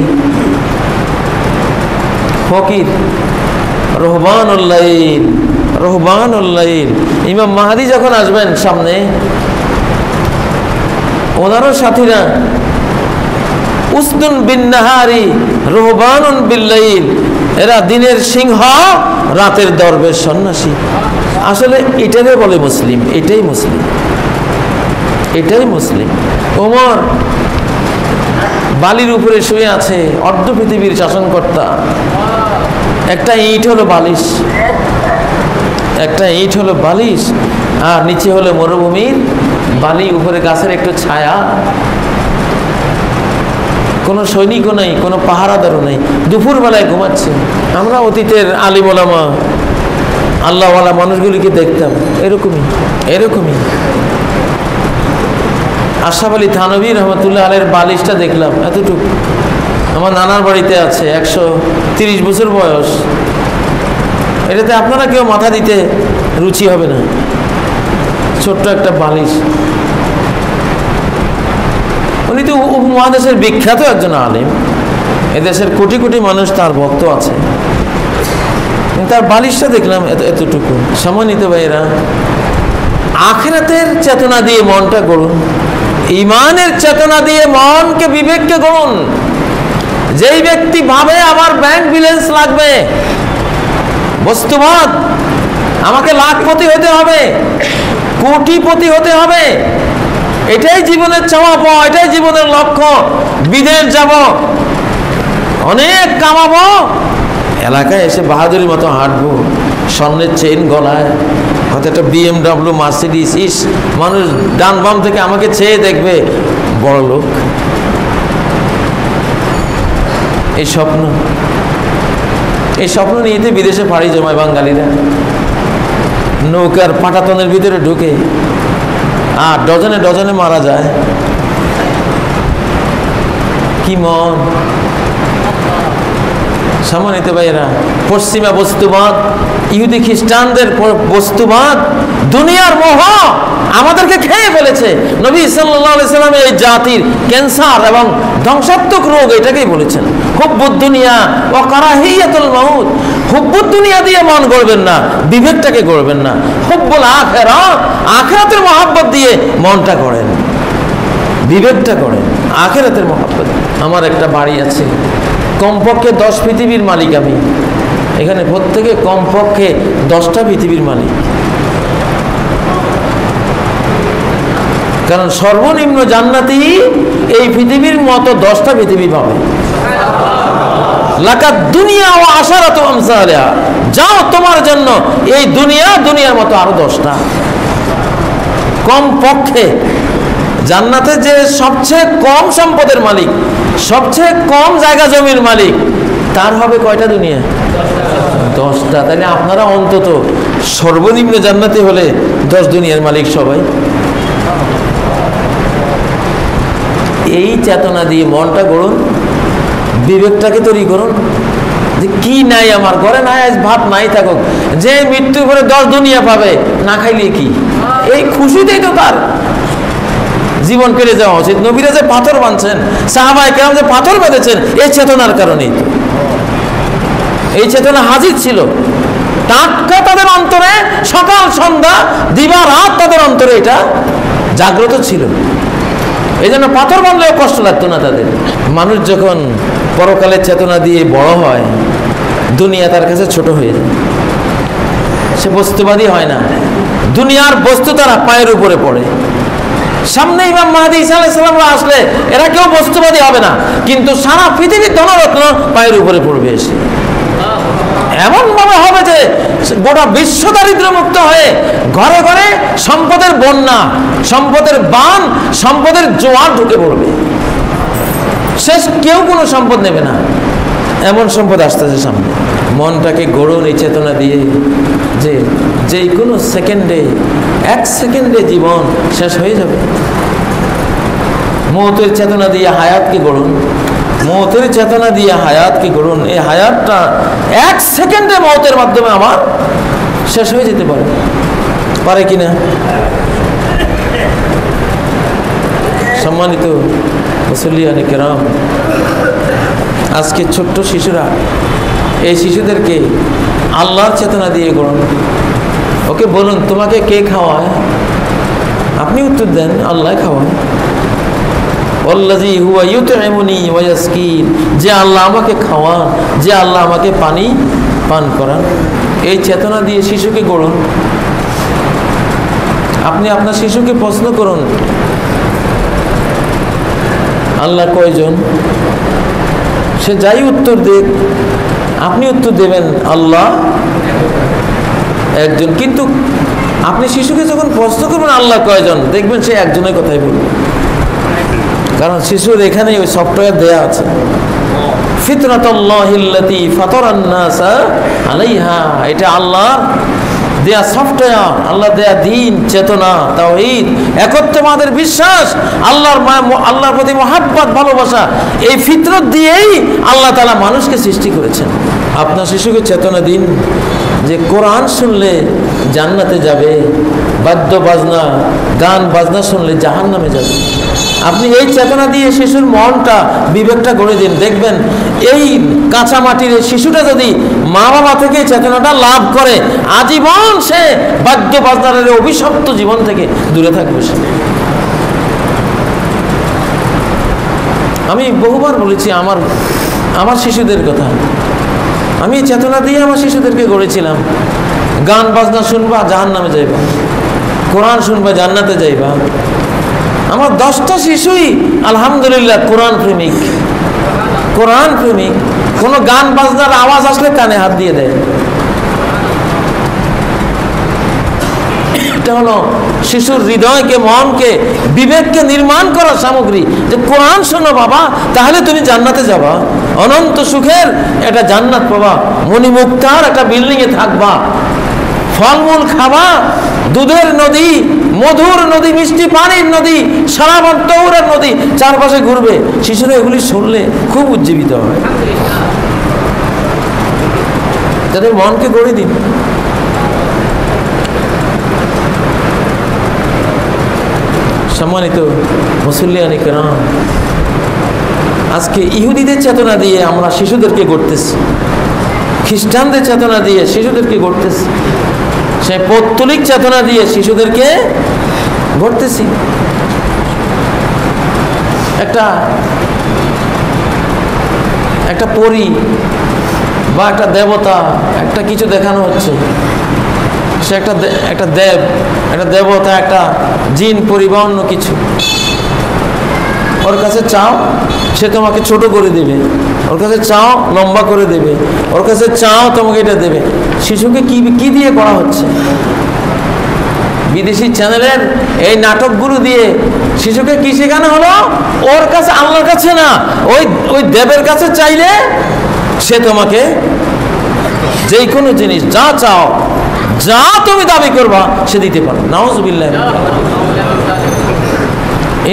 ফকির, রহবানুল্লাইল, রহবানুল্লাইল। ইমাম মাহদী যখন আসবেন সামনে, ওনারও সাথীরা উসদুন বিন নাহারি রহবানুন বিল্লাইল, এরা দিনের সিংহ, রাতের দরবেশ, সন্ন্যাসী। আসলে এটাকে বলে মুসলিম, এটাই মুসলিম, এটাই মুসলিম। ওমর বালির উপরে শুয়ে আছে, অর্ধ পৃথিবীর শাসনকর্তা। একটা ইট হলো বালিশ, একটা ইট হলো বালিশ, আর নিচে হলো মরুভূমির বালি, উপরে গাছের একটু ছায়া। কোনো সৈনিকও নেই, কোনো পাহারাদারও নেই, দুপুর বেলায় ঘুমাচ্ছে। আমরা অতীতের আলিম ওলামা আল্লাহওয়ালা মানুষগুলিকে দেখতাম এরকমই, এরকমই। আশরাফ আলী থানভী রহমতুল্লাহ আলাইহির বালিশটা দেখলাম এতটুকু, আমার নানার বাড়িতে আছে, 130 বছর বয়স। এটাতে আপনারা কেউ মাথা দিতে রুচি হবে না, ছোট্ট একটা বালিশ। উনি তো উপমহাদেশের বিখ্যাত একজন আলেম, এদেশের কোটি কোটি মানুষ তার ভক্ত আছে, তার বালিশটা দেখলাম এতটুকু। সম্মানিত ভাইয়েরা, আখিরাতের চেতনা দিয়ে মনটা গড়ুন, ইমানের চেতনা দিয়ে মনকে, বিবেককে গড়ুন। যেই ব্যক্তি ভাবে আমার ব্যাংক ব্যালেন্স লাগবে, বস্তুবাদ, আমাকে লাখপতি হতে হবে, কোটিপতি হতে হবে, এটাই জীবনের চাওয়া পাওয়া, এটাই জীবনের লক্ষ্য। বিদেশ যাব, অনেক কামাবো, এলাকায় এসে বাহাদুরির মতো হাঁটবো, স্বর্ণের চেইন গলায়, হয়তো একটা BMW, মার্সিডিস, ইস, মানুষ ডান বাম থেকে আমাকে চেয়ে দেখবে, বড় লোক। এই স্বপ্ন, এই স্বপ্ন নিয়েতে বিদেশে পাড়ি জমায় বাঙালিরা। নৌকার পাটাতনের ভিতরে ঢুকে আর ডজনে ডজনে মারা যায়। কি মন! সম্মানিত ভাইয়েরা, পশ্চিমা বস্তুবাদ, ইহুদি খ্রিস্টানদের বস্তুবাদ, দুনিয়ার মোহ আমাদেরকে খেয়ে ফেলেছে। নবী সাল্লাল্লাহু আলাইহি সাল্লাম এই জাতির ক্যান্সার এবং ধ্বংসাত্মক রোগ এটাকেই বলেছেন, হুব্বুদ দুনিয়া ওয়া কারাহিয়াতুল মাউত। হুব্বুদ দুনিয়া দিয়ে মন গড়বেন না, বিবেকটাকে গড়বেন না। হুব্বুল আখিরাত, আখিরাতের মহব্বত দিয়ে মনটা গড়েন, বিবেকটা গড়েন, আখিরাতের মহব্বত। আমার একটা বাড়ি আছে, কমপক্ষে 10 পৃথিবীর মালিক আমি। এখানে প্রত্যেকে কমপক্ষে 10টা পৃথিবীর মালিক, কারণ সর্বনিম্ন জান্নাতি এই পৃথিবীর মতো 10টা পৃথিবী পাবে। লাকাদ দুনিয়া ওয়া আশারাতু আমসালিহা, যাও তোমার জন্য এই দুনিয়া, দুনিয়ার মতো আরো 10টা কমপক্ষে। জান্নাতে যে সবচেয়ে কম সম্পদের মালিক, সবচেয়ে কম জায়গা জমির মালিক, তার হবে কয়টা দুনিয়া? 10টা। তাহলে আপনারা অন্তত সর্বনিম্ন জান্নাতে হলে 10 দুনিয়ার মালিক সবাই। এই চেতনা দিয়ে মনটা গড়ুন, বিবেকটাকে তৈরি করুন। যে কি নাই আমার ঘরে, নাই আজ ভাত নাই থাকুক, যে মৃত্যু করে 10 দুনিয়া পাবে, না খাইলে কি, এই খুশিতেই তো তার জীবন কেটে যাওয়া উচিত। নবীরা যে পাথর বাঁধছেন, সাহাবায়ে কেরাম যে পাথর বেঁধেছেন, এই চেতনার কারণেই তো। এই চেতনা হাজির ছিল টাটকা তাদের অন্তরে, সকাল সন্ধ্যা দিবা রাত তাদের অন্তরে এটা জাগ্রত ছিল। এই জন্য পাথর বাঁধলেও কষ্ট লাগতো না তাদের। মানুষ যখন পরকালের চেতনা দিয়ে বড় হয়, দুনিয়া তার কাছে ছোট হয়ে যায়, সে বস্তুবাদী হয় না। দুনিয়ার বস্তু তারা পায়ের উপরে পড়ে। সামনে ইমাম মাহদী ঈসা আলাইহিস সালাম আসলে এরা কেউ বস্তুবাদী হবে না, কিন্তু সারা পৃথিবীর ধনরত্ন পায়ের উপরে পড়বে এসে। এমন ভাবে হবে যে গোটা বিশ্ব দারিদ্র্য মুক্ত হয়ে ঘরে ঘরে সম্পদের বন্যা, সম্পদের বান, সম্পদের জোয়ার ঢুকে পড়বে। শেষ কেউ কোনো সম্পদ নেবে না, এমন সম্পদ আসতেছে সামনে। মনটাকে গড়ুন এই চেতনা দিয়ে যে যে কোনো সেকেন্ডে, 1 সেকেন্ডে জীবন শেষ হয়ে যাবে। মওতের চেতনা দিয়ে হায়াতকে গড়ুন। মৌতের চেতনা দিয়ে হায়াতকে গড়ুন। এই হায়াতটা 1 সেকেন্ডে মৌতের মাধ্যমে আমার শেষ হয়ে যেতে পারে কিনা? সম্মানিত মুসল্লিয়ানে কেরাম, আজকে ছোট্ট শিশুরা, এই শিশুদেরকে আল্লাহর চেতনা দিয়ে গড়ুন। ওকে বলুন, তোমাকে কে খাওয়ায়? আপনি উত্তর দেন, আল্লাহ খাওয়ায়। ওয়াল্লাযী হুয়া ইউতঈমুনি ওয়া ইয়াসকিন, যে আল্লাহ আমাকে খাওয়ান, যে আল্লাহ আমাকে পানি পান করান। এই চেতনা দিয়ে শিশুকে গড়ুন। আপনি আপনার শিশুকে প্রশ্ন করুন, আল্লাহ কয়জন? সে যাই উত্তর দেখ, আপনি উত্তর দেবেন আল্লাহ একজন। কিন্তু আপনি শিশুকে যখন প্রশ্ন করবেন আল্লাহ কয়জন, দেখবেন সে একজনের কথাই বলবে। কারণ শিশুর এখানে ওই সফটওয়্যার দেয়া আছে, ফিতরাতাল্লাহিল্লাতী ফাতারান নাসা আলাইহা। এটা আল্লাহর দেয়া সফটওয়্যার, আল্লাহ দেয়া দিন, চেতনা, তাওহীদ, একত্ববাদের বিশ্বাস, আল্লাহর প্রতি মহাব্বত, ভালোবাসা। এই ফিতরত দিয়েই আল্লাহ তাআলা মানুষকে সৃষ্টি করেছেন। আপনার শিশুকে চেতনা দিন যে কোরআন শুনলে জান্নাতে যাবে, বাদ্য বাজনা, গান বাজনা শুনলে জাহান্নামে যাবে। আপনি এই চেতনা দিয়ে শিশুর মনটা, বিবেকটা গড়ে দিন। দেখবেন এই কাঁচা মাটির শিশুটা যদি মা বাবা থেকে চেতনাটা লাভ করে, আজীবন সে বাদ্য বাজনার অভিশপ্ত জীবন থেকে দূরে থাকবে। আমি বহুবার বলেছি আমার শিশুদের কথা। আমি চেতনা দিয়ে আমার শিশুদেরকে গড়েছিলাম, গান বাজনা শুনবা জাহান্নামে যাইবা, কোরআন শুনবা জান্নাতে যাইবা। আমার 10টা শিশুই আলহামদুলিল্লাহ কোরআন প্রেমিক। কোনো গান বাজনার আওয়াজ আসলে কানে হাত দিয়ে দেয়। এটা হলো শিশুর হৃদয়কে, মনকে, বিবেককে নির্মাণ করার সামগ্রী। যে কোরআন শোনো বাবা, তাহলে তুমি জান্নাতে যাবা, অনন্ত সুখের একটা জান্নাত পাবা, মণিমুক্তার একটা বিল্ডিং এ থাকবা, ফলমূল খাবা, দুধের নদী, মধুর নদী, মিষ্টি পানির নদী, সারাবন তৌরের নদী চারপাশে ঘুরবে। শিশুরা এগুলি শুনলে খুব উজ্জীবিত হয়। তাদের মনকে গড়ে দিন। সম্মানিত মুসল্লিয়ানে কেরাম, আজকে ইহুদিদের চেতনা দিয়ে আমরা শিশুদেরকে গড়তেছি, খ্রিস্টানদের চেতনা দিয়ে শিশুদেরকে গড়তেছি, সেই পৌত্তলিক চেতনা দিয়ে শিশুদেরকে গড়তেছি। একটা পরী বা একটা দেবতা, একটা কিছু দেখানো হচ্ছে, সে একটা দেবতা, একটা জিন, পরী বা অন্য কিছু। ওর কাছে চাও, সে তোমাকে ছোট করে দেবে। ওর কাছে চাও, লম্বা করে দেবে। ওর কাছে চাও, তোমাকে এটা দেবে। শিশুকে কি দিয়ে করা হচ্ছে? বিদেশি চ্যানেলের এই নাটকগুলো দিয়ে শিশুকে কি শেখানো হলো? ওর কাছে, আল্লাহর কাছে না, ওই দেবের কাছে চাইলে সে তোমাকে যে কোনো জিনিস, যা চাও, যা তুমি দাবি করবা, সে দিতে পারে। নাউযুবিল্লাহ।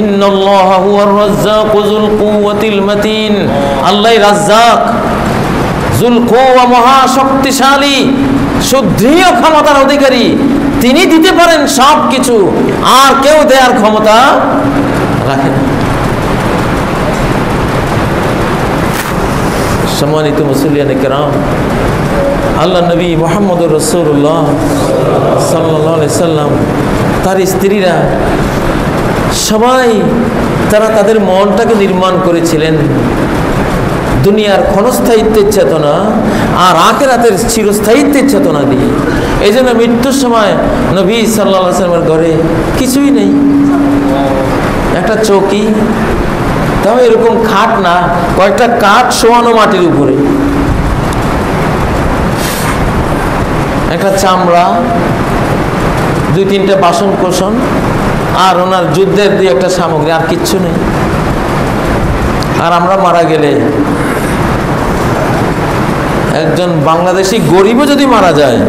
ইন্নাল্লাহা হুয়ার রাজ্জাকু যুল কুওয়াতিল মাতিন। আল্লাহই রাজ্জাক, যুল কুওয়া, মহা শক্তিশালী, সুদৃঢ় ক্ষমতার অধিকারী। তিনি দিতে পারেন সব কিছু, আর কেউ দেওয়ার ক্ষমতা রাখে না। সম্মানিত মুসল্লিয়ানে কেরাম, আল্লাহ নবী মুহাম্মদুর রাসূলুল্লাহ সাল্লাল্লাহু আলাইহি সাল্লাম, তার স্ত্রীরা সবাই তারা তাদের মনটাকে নির্মাণ করেছিলেন দুনিয়ার ক্ষণস্থায়িত্বের চেতনা আর আখিরাতের চিরস্থায়িত্বের চেতনা দিয়ে। এই জন্য মৃত্যুর সময় নবী সাল্লাল্লাহু আলাইহি সাল্লামের ঘরে কিছুই নেই, একটা চৌকি, তাও এরকম খাট না, কয়েকটা কাঠ শোয়ানো মাটির উপরে, একটা চামড়া, 2-3টা বাসন কোসন, আর ওনার যুদ্ধের 2-একটা সামগ্রী, আর কিচ্ছু নেই। আর আমরা মারা গেলে, একজন বাংলাদেশি গরিবও যদি মারা যায়,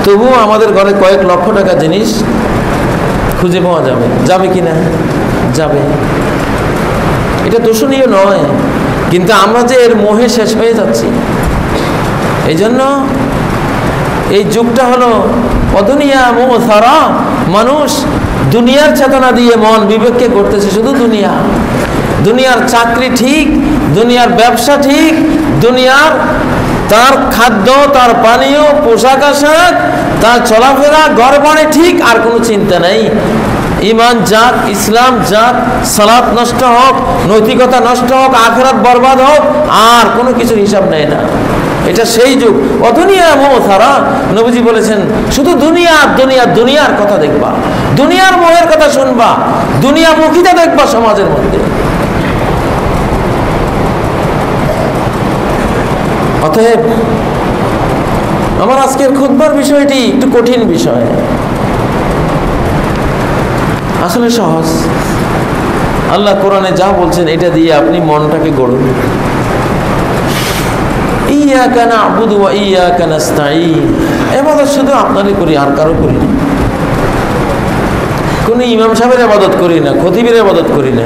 তবুও আমাদের ঘরে কয়েক লক্ষ টাকা জিনিস খুঁজে পাওয়া যাবে। যাবে কিনা? যাবে। এটা দূষণীয় নয়, কিন্তু আমরা যে এর মোহে শেষ হয়ে যাচ্ছি। এই জন্য এই যুগটা হলো অদুনিয়া মুসারা, মানুষ দুনিয়ার চেতনা দিয়ে মন বিবেককে করতেছে শুধু দুনিয়া। দুনিয়ার চাকরি ঠিক, দুনিয়ার ব্যবসা ঠিক, দুনিয়ার তার খাদ্য, তার পানীয়, পোশাক আশাক, তার চলাফেরা, ঘর বাড়ি ঠিক, আর কোনো চিন্তা নেই। ইমান যাক, ইসলাম যাক, সালাত নষ্ট হোক, নৈতিকতা নষ্ট হোক, আখিরাত বরবাদ হোক, আর কোনো কিছুর হিসাব নেয় না। এটা সেই যুগ অদুনিয়া মুসারা। নবীজি বলেছেন শুধু দুনিয়া দুনিয়া, দুনিয়ার কথা দেখবা, দুনিয়ার মোহের কথা শুনবা, দুনিয়া মুখিতা দেখবা সমাজের মধ্যে। অতএব আমার আজকের খুতবার বিষয়টি একটু কঠিন বিষয়, আসলে সহজ। আল্লাহ কোরআনে যা বলছেন এটা দিয়ে আপনি মনটাকে গড়ুন। ইয়াকা না'বুদু ওয়া ইয়াকা নাস্তাঈন, ইবাদত শুধু আপনারই করি, আর কারো করি না। কোনো ইমাম সাহেবের ইবাদত করি না, খতিবের ইবাদত করি না,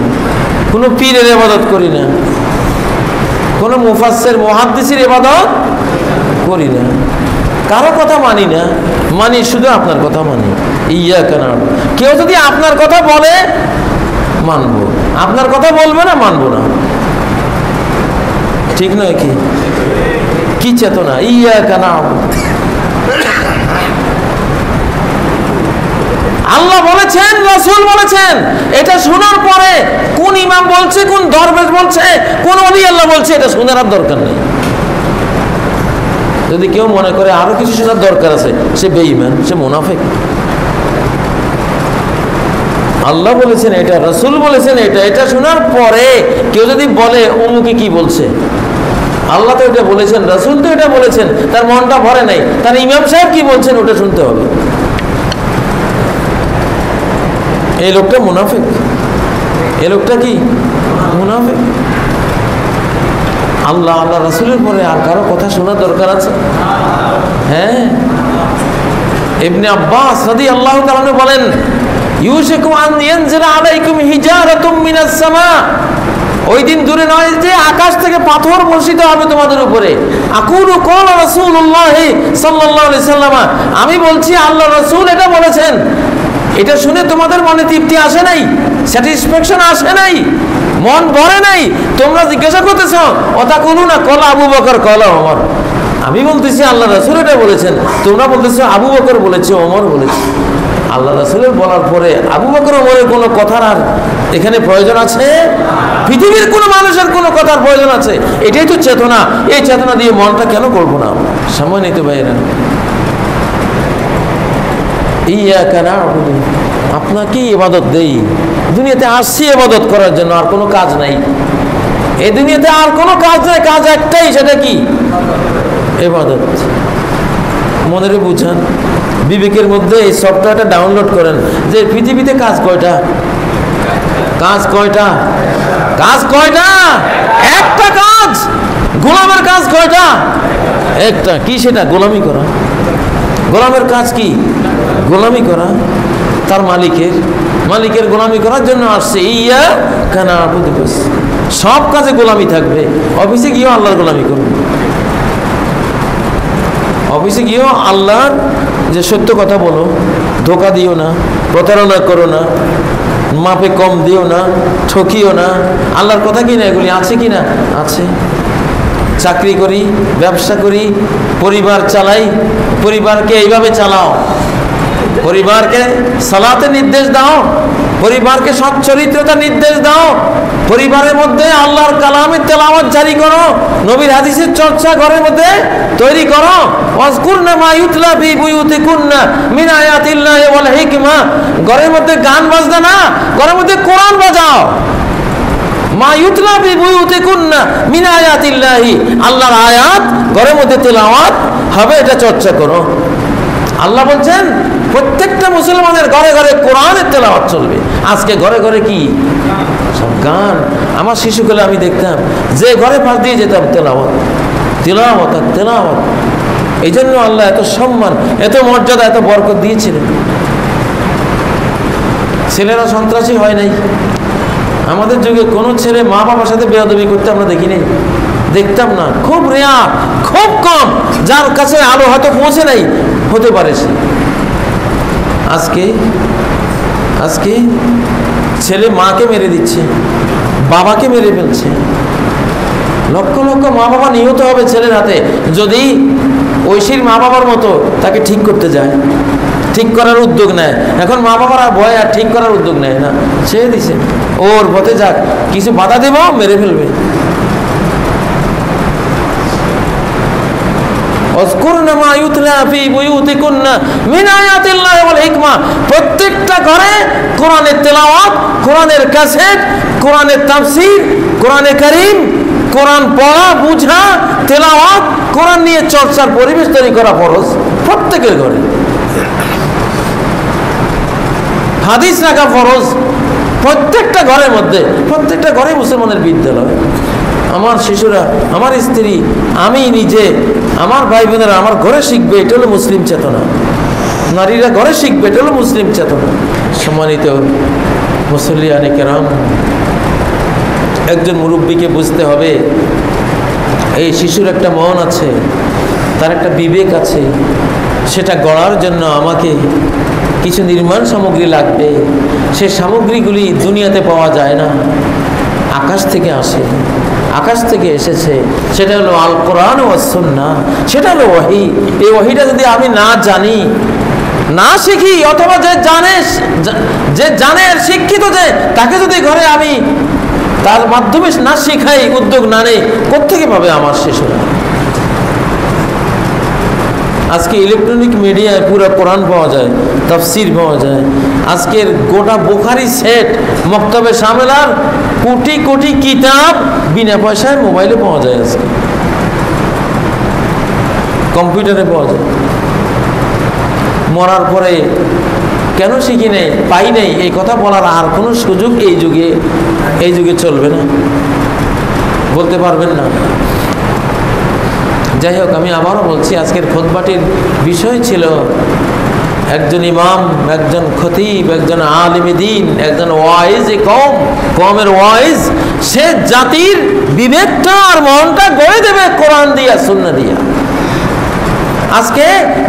কোনো পীরের ইবাদত করি না, কোনো মুফাসসির মুহাদ্দিসের ইবাদত করি না, কারো কথা মানি না, মানি শুধু আপনার কথা মানি। ইয়াকা না'বুদু, কেউ যদি আপনার কথা বলে মানবো, আপনার কথা বলবে না মানবো না। ঠিক নয় কি? কি চেতনা! ইয়াকা না'বুদু, আল্লাহ বলেছেন, রাসূল বলেছেন। এটা শোনার পরে কোন ইমাম বলছে, কোন দরবেশ বলছে, কোন ওলি আল্লাহ বলছে, এটা শোনার আর দরকার নেই। যদি কেউ মনে করে আরো কিছু শোনার দরকার আছে, সে বেঈমান, সে মুনাফিক। আল্লাহ বলেছেন এটা, রাসূল বলেছেন এটা, এটা শোনার পরে কেউ যদি বলে অমুকে কি বলছে, আল্লাহ তো এটা বলেছেন, রাসূল তো এটা বলেছেন, তার মনটা ভরে নাই, তার ইমাম সাহেব কি বলছেন ওটা শুনতে হবে, এই লোকটা মুনাফিক। এই লোকটা কি মুনাফিক। আল্লাহ আল্লাহ রাসূলের পরে আর কারো কথা শোনার দরকার আছে? হ্যাঁ। ইবনে আব্বাস রাদিয়াল্লাহু তাআলা বলেন, ইউশিকু আন ইয়ানজিলা আলাইকুম হিজারাতুম মিনাস সামা, ওই দিন দূরে নয় যে আকাশ থেকে পাথর বর্ষিত হবে তোমাদের উপরে। আকুলু ক্বালা রাসূলুল্লাহ সাল্লাল্লাহু আলাইহি সাল্লাম, আমি বলছি আল্লাহ রাসূল এটা বলেছেন। এটা শুনে তোমাদের মনে তৃপ্তি আসে নাই, স্যাটিসফ্যাকশন আসে নাই, মন ভরে নাই? তোমরা জিজ্ঞাসা করতেছ ওয়াতাকুলুনা ক্বালা আবু বকর ক্বালা ওমর, আমি বলতেছি আল্লাহ রাসূল এটা বলেছেন, তোমরা বলতেছো আবু বকর বলেছে, ওমর বলেছে। আল্লাহ রাসূলের বলার পরে আবু বকর ওমরের কোনো কথার আর এখানে প্রয়োজন আছে? পৃথিবীর কোনো মানুষের কোনো কথার প্রয়োজন আছে? এটাই তো চেতনা। এই চেতনা দিয়ে মনটা কেন করবো না? সময় নিতে বাইরে ইয়াকা না'বুদু, আপনাকে ইবাদত দেই। দুনিয়াতে আসছি ইবাদত করার জন্য, আর কোনো কাজ নাই এই দুনিয়াতে, আর কোনো কাজ নাই, কাজ একটাই, সেটা কি? ইবাদত। মনের বুঝান, বিবেকের মধ্যে এই সফটওয়্যারটা ডাউনলোড করেন যে পৃথিবীতে কাজ কয়টা? কাজ কয়টা? কাজ কয়টা? একটা কাজ। গোলামের কাজ কয়টা? একটা। কি সেটা? গোলামি করা। গোলামের কাজ কি? গোলামি করা তার মালিকের, মালিকের গোলামি করার জন্য আসছে। ইয়াকা না'বুদু, সব কাজে গোলামি থাকবে। অফিসে গিয়েও আল্লাহর গোলামি করবে, অফিসে গিয়েও আল্লাহর যে সত্য কথা বলো, ধোকা দিও না, প্রতারণা করো না, মাপে কম দিও না, ঠকিও না। আল্লাহর কথা কি না এগুলি আছে কি না? আছে। চাকরি করি, ব্যবসা করি, পরিবার চালাই, পরিবারকে এইভাবে চালাও, পরিবারকে সালাতে নির্দেশ দাও, পরিবারকে সৎ চরিত্রতা নির্দেশ দাও, পরিবারের মধ্যে আল্লাহর কালামের তেলাওয়াত জারি করো, নবীর হাদিসের চর্চা ঘরের মধ্যে তৈরি করো। ওয়াজকুরনা মা ইউতলা ফি বুয়ুতিকুন্না মিন আয়াতিল্লাহি ওয়াল হিকমা, ঘরের মধ্যে গান বাজনা না, ঘরের মধ্যে কোরআন বাজাও। মা ইউতলা ফি বুয়ুতিকুন্না মিন আয়াতিল্লাহি, আল্লাহর আয়াত ঘরের মধ্যে তেলাওয়াত হবে, এটা চর্চা করো। আল্লাহ বলছেন প্রত্যেকটা মুসলমানের ঘরে ঘরে কোরআনের তেলাওয়াত চলবে। আজকে ঘরে ঘরে কি? সব গান। আমার শিশুকালে আমি দেখতাম যে ঘরে পাশ দিয়ে যেতাম তেলাওয়াত, তেলাওয়াত আর তেলাওয়াত। এই জন্য আল্লাহ এত সম্মান, এত মর্যাদা, এত বরকত দিয়েছিলেন। ছেলেরা সন্ত্রাসী হয় নাই, আমাদের যুগে কোনো ছেলে মা বাবার সাথে বেয়াদবি করতে আমরা দেখি নাই, দেখতাম না, খুব রেয়ার, খুব কম, যার কাছে আলো হয়তো পৌঁছে নাই, হতে পারে সে। আজকে আজকে ছেলে মাকে মেরে দিচ্ছে, বাবাকে মেরে ফেলছে। লক্ষ লক্ষ মা বাবা নিহত হবে ছেলের হাতে যদি ঐশীর মা বাবার মতো তাকে ঠিক করতে যায়, ঠিক করার উদ্যোগ নেয়। এখন মা বাবারা ভয় আর ঠিক করার উদ্যোগ নেয় না, ছেড়ে দিছে, ওর পথে যাক, কিছু বাধা দেব মেরে ফেলবে। প্রত্যেকটা ঘরে কোরআনের তেলাওয়াত, কোরআনের ক্যাসেট, কোরআনের তাফসীর, কোরআনে কারীম, কোরআন পড়া, বুঝা, তেলাওয়াত, কোরআন নিয়ে চর্চার পরিবেশ তৈরি করা ফরজ প্রত্যেকের ঘরে। হাদিস রাখা ফরজ প্রত্যেকটা ঘরের মধ্যে, প্রত্যেকটা ঘরে মুসলমানের বিদ্যালয়। আমার শিশুরা, আমার স্ত্রী, আমি নিজে, আমার ভাই বোনেরা আমার ঘরে শিখবে, এটা হলো মুসলিম চেতনা। নারীরা ঘরে শিখবে, এটা হলো মুসলিম চেতনা। সম্মানিত মুসল্লিয়ানে কেরাম, একজন মুরব্বীকে বুঝতে হবে এই শিশুর একটা মন আছে, তার একটা বিবেক আছে, সেটা গড়ার জন্য আমাকে কিছু নির্মাণ সামগ্রী লাগবে। সে সামগ্রীগুলি দুনিয়াতে পাওয়া যায় না, আকাশ থেকে আসে, আকাশ থেকে এসেছে। সেটা হলো আল কোরআন ও সুন্নাহ, সেটা হলো ওহী। এই ওহীটা যদি আমি না জানি, না শিখি, অথবা যে জানে শিক্ষিত, যে তাকে যদি ঘরে আমি তার মাধ্যমে না শিখাই, উদ্যোগ না নেই, কোত্থেকে পাবে আমার শিশুরা? আজকে ইলেকট্রনিক মিডিয়ায় পুরো কোরআন পাওয়া যায়, তাফসীর পাওয়া যায়। আজকের গোটা বুখারী সেট, মক্তবে শামেলার কোটি কোটি কিতাব বিনা পয়সায় মোবাইলে পাওয়া যায়, আজকে কম্পিউটারে পাওয়া যায়। মরার পরে কেন শিখি নেই, পাই নেই, এই কথা বলার আর কোনো সুযোগ এই যুগে চলবে না, বলতে পারবেন না। যাই হোক, আমি আবারও বলছি, আজকের খুতবাটির বিষয় ছিল একজন ইমাম, একজন খতিব, একজন আলিমে দ্বীন, একজন ওয়াইজ, কওমের ওয়াইজ। সে জাতির বিবেকটা আর মনটা গড়ে দেবে কোরআন দিয়া, সুন্নাহ দিয়া। আজকে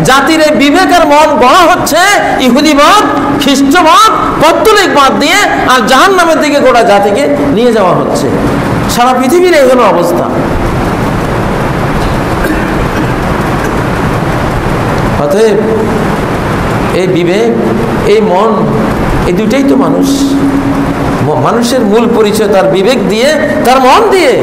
জাতির এই বিবেক আর মন গড়া হচ্ছে ইহুদিবাদ, খ্রিস্টবাদ, পৌত্তলিকবাদ দিয়ে, আর জাহান্নামের দিকে গোটা জাতিকে নিয়ে যাওয়া হচ্ছে। সারা পৃথিবীর এই হলো অবস্থা। অতএব এই বিবেক, এই মন, এই দুইটাই তো মানুষের মূল পরিচয়, তার বিবেক দিয়ে, তার মন দিয়ে।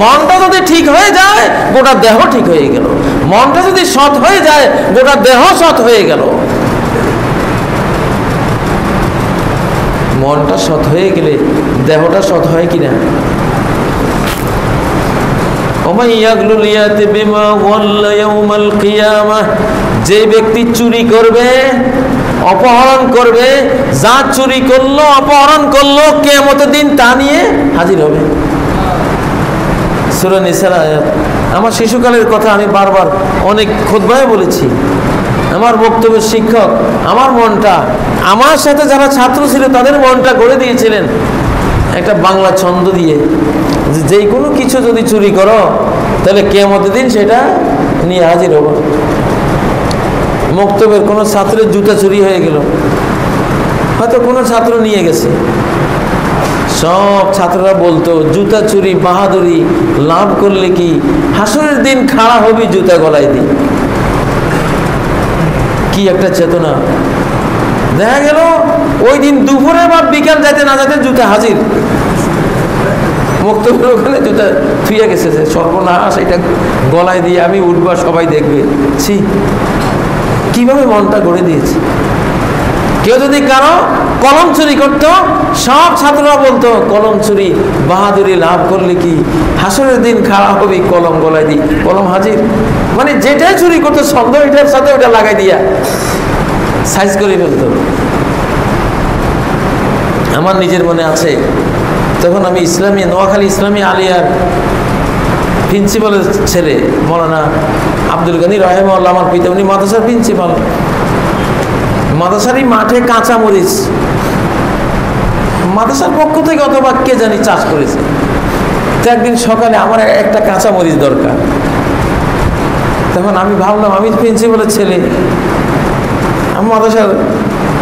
মনটা যদি ঠিক হয়ে যায়, গোটা দেহ ঠিক হয়ে গেল। মনটা যদি সৎ হয়ে যায়, গোটা দেহ সৎ হয়ে গেল। মনটা সৎ হয়ে গেলে দেহটা সৎ হয় কিনা? যে ব্যক্তি চুরি করবে, অপহরণ করবে, যা চুরি করলো, অপহরণ করলো, কিয়ামতের দিন তা নিয়ে হাজির হবে। সূরা নিসার আয়াত। আমার শিশুকালের কথা আমি বারবার অনেক খুতবায় বলেছি। আমার বক্তব্যের শিক্ষক আমার মনটা, আমার সাথে যারা ছাত্র ছিল তাদের মনটা গড়ে দিয়েছিলেন একটা বাংলা ছন্দ দিয়ে, যে কোনো কিছু যদি চুরি করো তাহলে কিয়ামতের দিন সেটা নিয়ে হাজির হবো। মক্তবের কোনো ছাত্রের জুতা চুরি হয়ে গেল, হয়তো কোনো ছাত্র নিয়ে গেছে, সব ছাত্ররা বলতো জুতা চুরি বাহাদুরি, লাভ করলে কি হাসরের দিন খাড়া হবি জুতা গলায় দি। কি একটা চেতনা! দেখা গেল ওই দিন দুপুরে বা বিকাল যাইতে না যাইতে জুতা হাজির, মক্তবের ওখানে জুতা থুয়ে গেছে। সর্বনাশ, এটা গলায় দিয়ে আমি উঠবা, সবাই দেখবে। ছি, কিভাবে মনটা গড়ে দিয়েছে। কেউ যদি কারো কলম চুরি করত, সব ছাত্ররা বলতো কলম চুরি বাহাদুরি, লাভ করলে কি হাসরের দিন খাড়া হবি কলম গলায় দি, কলম হাজির। মানে যেটাই চুরি করতো শব্দ এটার সাথে ওটা লাগাই দিয়া সাইজ করে ফেলতো। আমার নিজের মনে আছে, তখন আমি নোয়াখালী ইসলামী আলিয়ার প্রিন্সিপালের ছেলে মৌলানা আব্দুল গনি রাহিমাহুল্লাহ, আমার পিতা, উনি মাদ্রাসার প্রিন্সিপাল। মাদ্রাসারই মাঠে কাঁচা মরিচ মাদ্রাসার পক্ষ থেকে অথবা কে জানি চাষ করেছে। তো একদিন সকালে আমার একটা কাঁচা মরিচ দরকার। তখন আমি ভাবলাম আমি প্রিন্সিপালের ছেলে, আমি মাদ্রাসার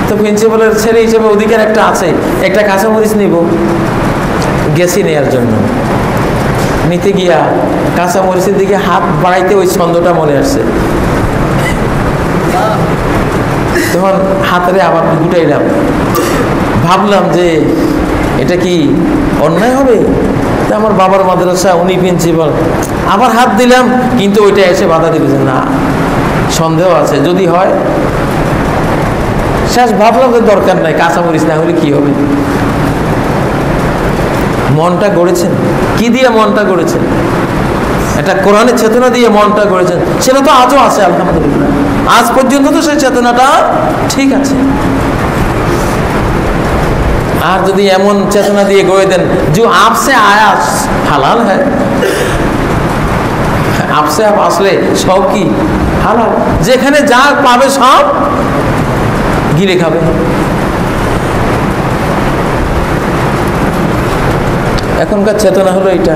তো প্রিন্সিপালের ছেলে হিসেবে অধিকার একটা আছে, একটা কাঁচা মরিচ নিব। গেছি নেওয়ার জন্য, নিতে গিয়া কাঁচা মরিচের দিকে হাত বাড়াইতে ওই ছন্দটা মনে আসছে। তখন হাতরে আবার গুটাইলাম, ভাবলাম যে এটা কি অন্যায় হবে? তা আমার বাবার মাদ্রাসা, উনি প্রিন্সিপাল, আবার হাত দিলাম, কিন্তু ওইটা এসে বাধা দিল যে না, সন্দেহ আছে, যদি হয়। শেষ ভাবলাম যে দরকার নাই, কাঁচামরিচ না হলে কি হবে। মনটা গড়েছেন কি দিয়ে? মনটা গড়েছেন এটা কোরআনের চেতনা দিয়ে মনটা গড়েছেন, সেটা তো আজও আছে আলহামদুলিল্লাহ। আজ পর্যন্ত তো সেই চেতনাটা ঠিক আছে। আর যদি এমন চেতনা দিয়ে গড়ে দেন যে আপসে আয়া হালাল হ্যাঁ, আপসে আপ আসলে সব কি হালাল, যেখানে যা পাবে সব গিলে খাবে। এখনকার চেতনা হলো এটা।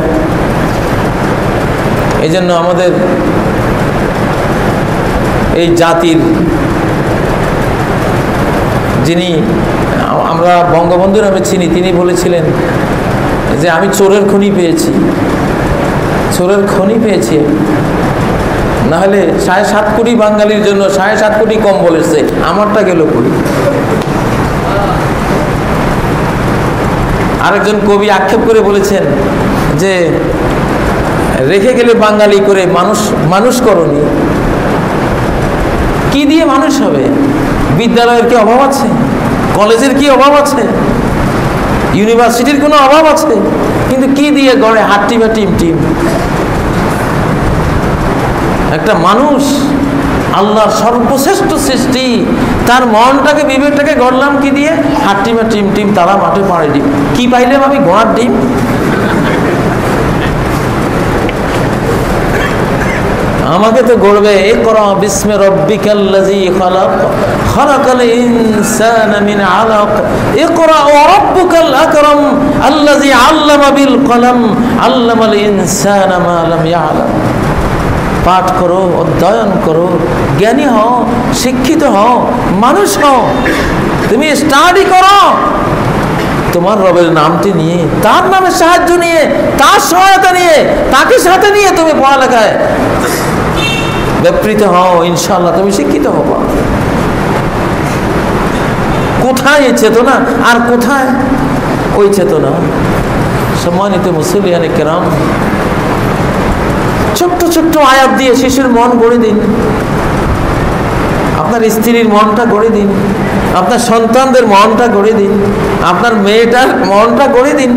এই জন্য আমাদের এই জাতির যিনি আমরা বঙ্গবন্ধু নামে চিনি, তিনি বলেছিলেন যে আমি চোরের খনি পেয়েছি, চোরের খনি পেয়েছি, না হলে 7.5 কোটি বাঙালির জন্য 7.5 কোটি কম বলেছে, আমারটা গেল করি। আরেকজন কবি আক্ষেপ করে বলেছেন যে রেখে গেলে বাঙালি করে মানুষ করনি। কি দিয়ে মানুষ হবে? বিদ্যালয়ের কি অভাব আছে? কলেজের কি অভাব আছে? ইউনিভার্সিটির কোনো অভাব আছে? কিন্তু কি দিয়ে গড়ে? হাট্টি বা টিম টিম। একটা মানুষ আল্লাহর সর্বশ্রেষ্ঠ সৃষ্টি, তার মনটাকে বিবেকটাকে গড়লাম কি দিয়ে? হাট্টি বা টিম টিম, তারা মাঠে পাড়ে ডিম। কি পাইলাম আমি? ঘোড়ার ডিম। আমাকে তো গড়বে ইকরা বিস্মি রাব্বিকাল্লাযী খালাক খালাকাল ইনসানা মিন আলাক ইকরা ওয়া রাব্বুকাল আকরাম আল্লাযী আল্লামা বিল কলম আল্লামাল ইনসানা মা লাম ইয়ালাম। পাঠ করো, অধ্যয়ন করো, জ্ঞানী হও, শিক্ষিত হও, মানুষ হও। তুমি স্টাডি করো তোমার রবের নামটি নিয়ে, তার নামের সাহায্য নিয়ে, তার সহায়তা নিয়ে, তাকে সাথে নিয়ে তুমি পড়ালেখায় ব্যাপৃত হও, ইনশাআল্লাহ তুমি শিক্ষিত হবা। কোথায় এই চেতনা আর কোথায় ওই চেতনা? সম্মানিত মুসলিয়ানে কেরাম, ছোট্ট ছোট্ট আয়াত দিয়ে শিশুর মন গড়ে দিন, আপনার স্ত্রীর মনটা গড়ে দিন, আপনার সন্তানদের মনটা গড়ে দিন, আপনার মেয়েটার মনটা গড়ে দিন।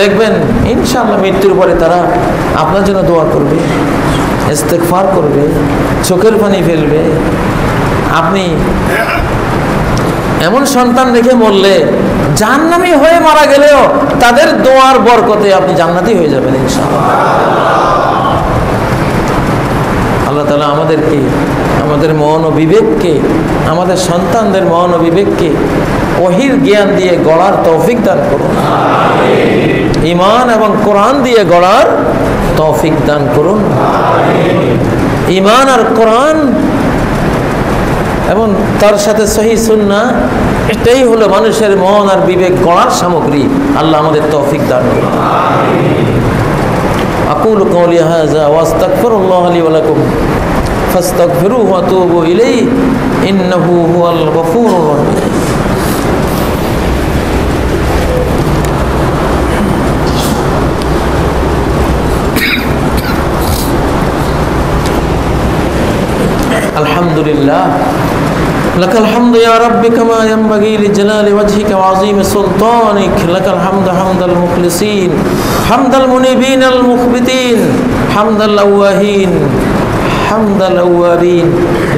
দেখবেন ইনশাআল্লাহ মৃত্যুর পরে তারা আপনার জন্য দোয়া করবে, ইস্তেগফার করবে, চোখের পানি ফেলবে। আপনি এমন সন্তান রেখে মরলে, জাহান্নামী হয়ে মারা গেলেও তাদের দোয়ার বরকতে আপনি জান্নাতি হয়ে যাবেন ইনশাআল্লাহ। আল্লাহ তাআলা আমাদেরকে, আমাদের মন ও বিবেককে, আমাদের সন্তানদের মন ও বিবেককে ওহীর জ্ঞান দিয়ে গড়ার তৌফিক দান করুন। ঈমান এবং কোরআন দিয়ে গড়ার তৌফিক দান করুন। ঈমান আর কোরআন এবং তার সাথে সহি সুন্নাহ, এটাই হলো মানুষের মন আর বিবেক গড়ার সামগ্রী। আল্লাহ আমাদের তৌফিক দান করুন। আকুলু কওলি হাযা ওয়া আস্তাগফিরুল্লাহ লি ওয়া লাকুম ফাস্তাগফিরুহু ওয়া তুবু ইলাইহি ইন্নাহু হুয়াল গফুরুর রহিম। আলহামদুলিল্লাহ, লাকাল হামদু ইয়া রাব্বি কামা ইয়ানবাগি লিজালালি ওয়াজহিকা ওয়া আযীমি সুলতানিক, লাকাল হামদু হামদাল মুখলিসিন হামদাল মুনিবিন আল মুখবিতিন হামদাল আওয়াহিন হামদাল আওয়াবিন,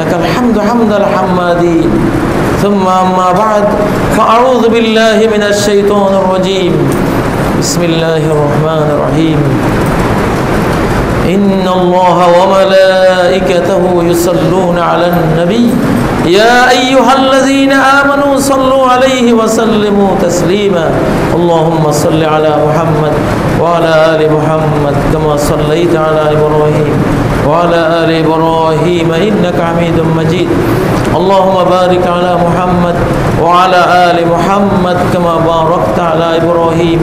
লাকাল হামদু হামদাল হাম্মাদিন। সুম্মা আম্মা বা'দ, ফাআউযু বিল্লাহি মিনাশ শাইতানির রাজীম। বিসমিল্লাহির রহমানির রহিম। إن الله وملائكته يصلون على النبي يا أيها الذين آمنوا صلوا عليه وسلموا تسليما اللهم صل على محمد وعلى آل محمد كما صليت على إبراهيم وعلى آل إبراهيم إنك حميد مجيد اللهم بارك على محمد وعلى آل محمد كما باركت على إبراهيم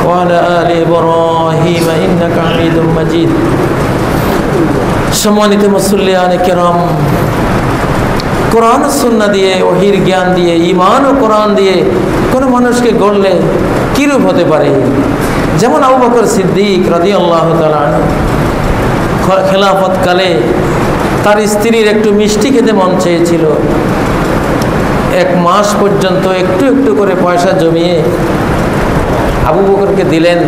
وعلى آل إبراهيم إنك حميد مجيد সম্মানিত মুসল্লিয়ানে কেরাম, কোরআন ও সুন্নাহ দিয়ে, ওহীর জ্ঞান দিয়ে, ঈমান ও কোরআন দিয়ে কোনো মানুষকে গড়লে কিরূপ হতে পারে? যেমন আবু বকর সিদ্দিক রাদিয়াল্লাহু তাআলা আনহু খেলাফতকালে তার স্ত্রীর একটু মিষ্টি খেতে মন চেয়েছিল। 1 মাস পর্যন্ত একটু একটু করে পয়সা জমিয়ে আবু বকরকে দিলেন,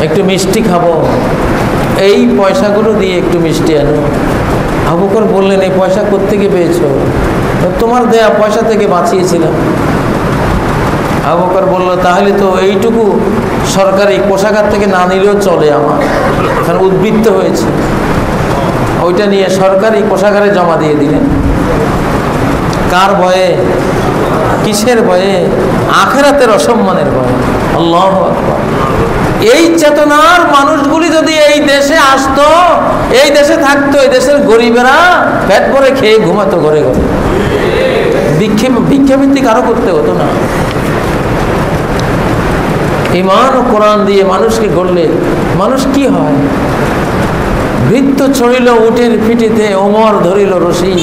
একটু মিষ্টি খাবো, এই পয়সাগুলো দিয়ে একটু মিষ্টি আনো। আবু বকর বললেন, এই পয়সা কোত্থেকে পেয়েছো? তোমার দেয়া পয়সা থেকে বাঁচিয়েছিলাম। আবু বকর বলল, তাহলে তো এইটুকু সরকারি কোষাগার থেকে না নিলেও চলে, আমার এখানে উদ্বৃত্ত হয়েছে, ওইটা নিয়ে সরকারি কোষাগারে জমা দিয়ে দিলেন। কার ভয়ে? কিসের ভয়ে? আখিরাতের অসম্মানের ভয়ে। আল্লাহু আকবার। এই চেতনার মানুষগুলি যদি এই দেশে আসতো, এই দেশে থাকতো, এই দেশের গরিবেরা পেট ভরে খেয়ে ঘুমাতো ঘরে ঘরে, ভিক্ষাবৃত্তি কারো করতে হতো না। ঈমান ও কোরআন দিয়ে মানুষকে গড়লে মানুষ কি হয়? বৃত্ত ছড়িল উটের পিঠিতে, ওমর ধরিল রশি।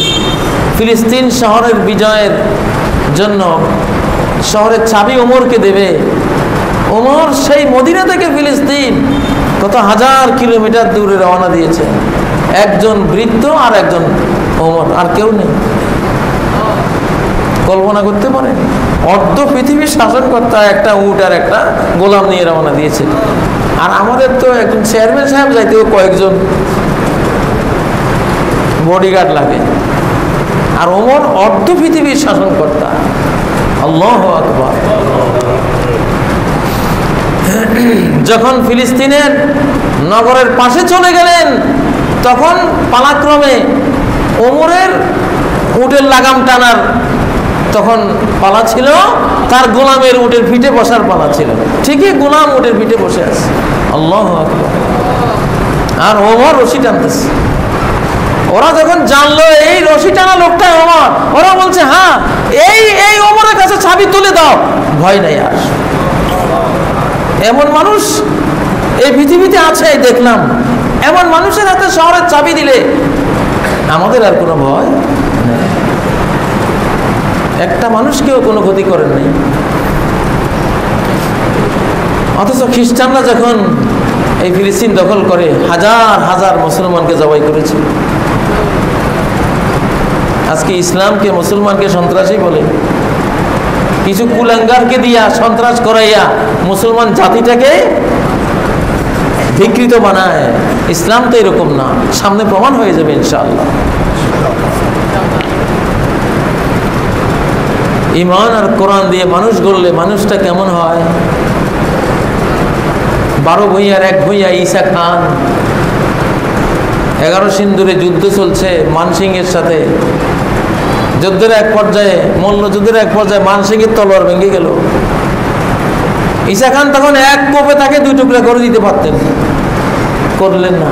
ফিলিস্তিন শহরের বিজয়ের জন্য শহরের চাবি ওমরকে দেবে। ওমর সেই মদিনা থেকে ফিলিস্তিন কত হাজার কিলোমিটার দূরে রওনা দিয়েছে, একজন বৃত্ত আর একজন ওমর, আর কেউ নেই। কল্পনা করতে পারেন? অর্ধ পৃথিবীর শাসনকর্তা একটা উট আর একটা গোলাম নিয়ে রওনা দিয়েছে। আর আমাদের তো একজন চেয়ারম্যান সাহেব যাইতেও কয়েকজন বডিগার্ড লাগে, আর ওমর অর্ধ পৃথিবীর শাসনকর্তা। আল্লাহু আকবার। যখন ফিলিস্তিনের নগরের পাশে চলে গেলেন, তখন পালাক্রমে ওমরের উটের লাগাম টানার তখন পালা ছিল, তার গোলামের উটের পিঠে বসার পালা ছিল। ঠিকই গোলাম উটের পিঠে বসে আছে। আল্লাহু আকবার। আর ওমর রশি টানতেছে। ওরা যখন জানলো এই রশি টানা লোকটা ওমর, ওরা বলছে, হ্যাঁ এই ওমরের কাছে চাবি তুলে দাও, ভয় নাই আর। এমন মানুষ এই পৃথিবীতে আছে, দেখলাম। এমন মানুষের হাতে শহরের চাবি দিলে আমাদের আর কোনো ভয় নেই। একটা মানুষকেও কোনো ক্ষতি করেন নাই। অথচ খ্রিস্টানরা যখন এই ফিলিস্তিন দখল করে হাজার হাজার মুসলমানকে জবাই করেছে। আজকে ইসলামকে, মুসলমানকে সন্ত্রাসী বলে, কিছু কুলাঙ্গারকে দিয়া সন্ত্রাস করাইয়া মুসলমান জাতিটাকে বিকৃত বানায়। ইসলাম তো এরকম না, সামনে প্রমাণ হয়ে যাবে ইনশাআল্লাহ। ঈমান আর কোরআন দিয়ে মানুষ গড়লে মানুষটা কেমন হয়? 12 ভূঁইয়ার 1 ভূঁইয়া ঈসা খান, 11 সিন্দুরে যুদ্ধ চলছে মানসিংহের সাথে। যুদ্ধের এক পর্যায়ে, মল্লযুদ্ধের এক পর্যায়ে মানসিংহের তলোয়ার ভেঙে গেল। ঈসা খান তখন এক কোপে তাকে 2 টুকরা করে দিতে পারতেন, করলেন না।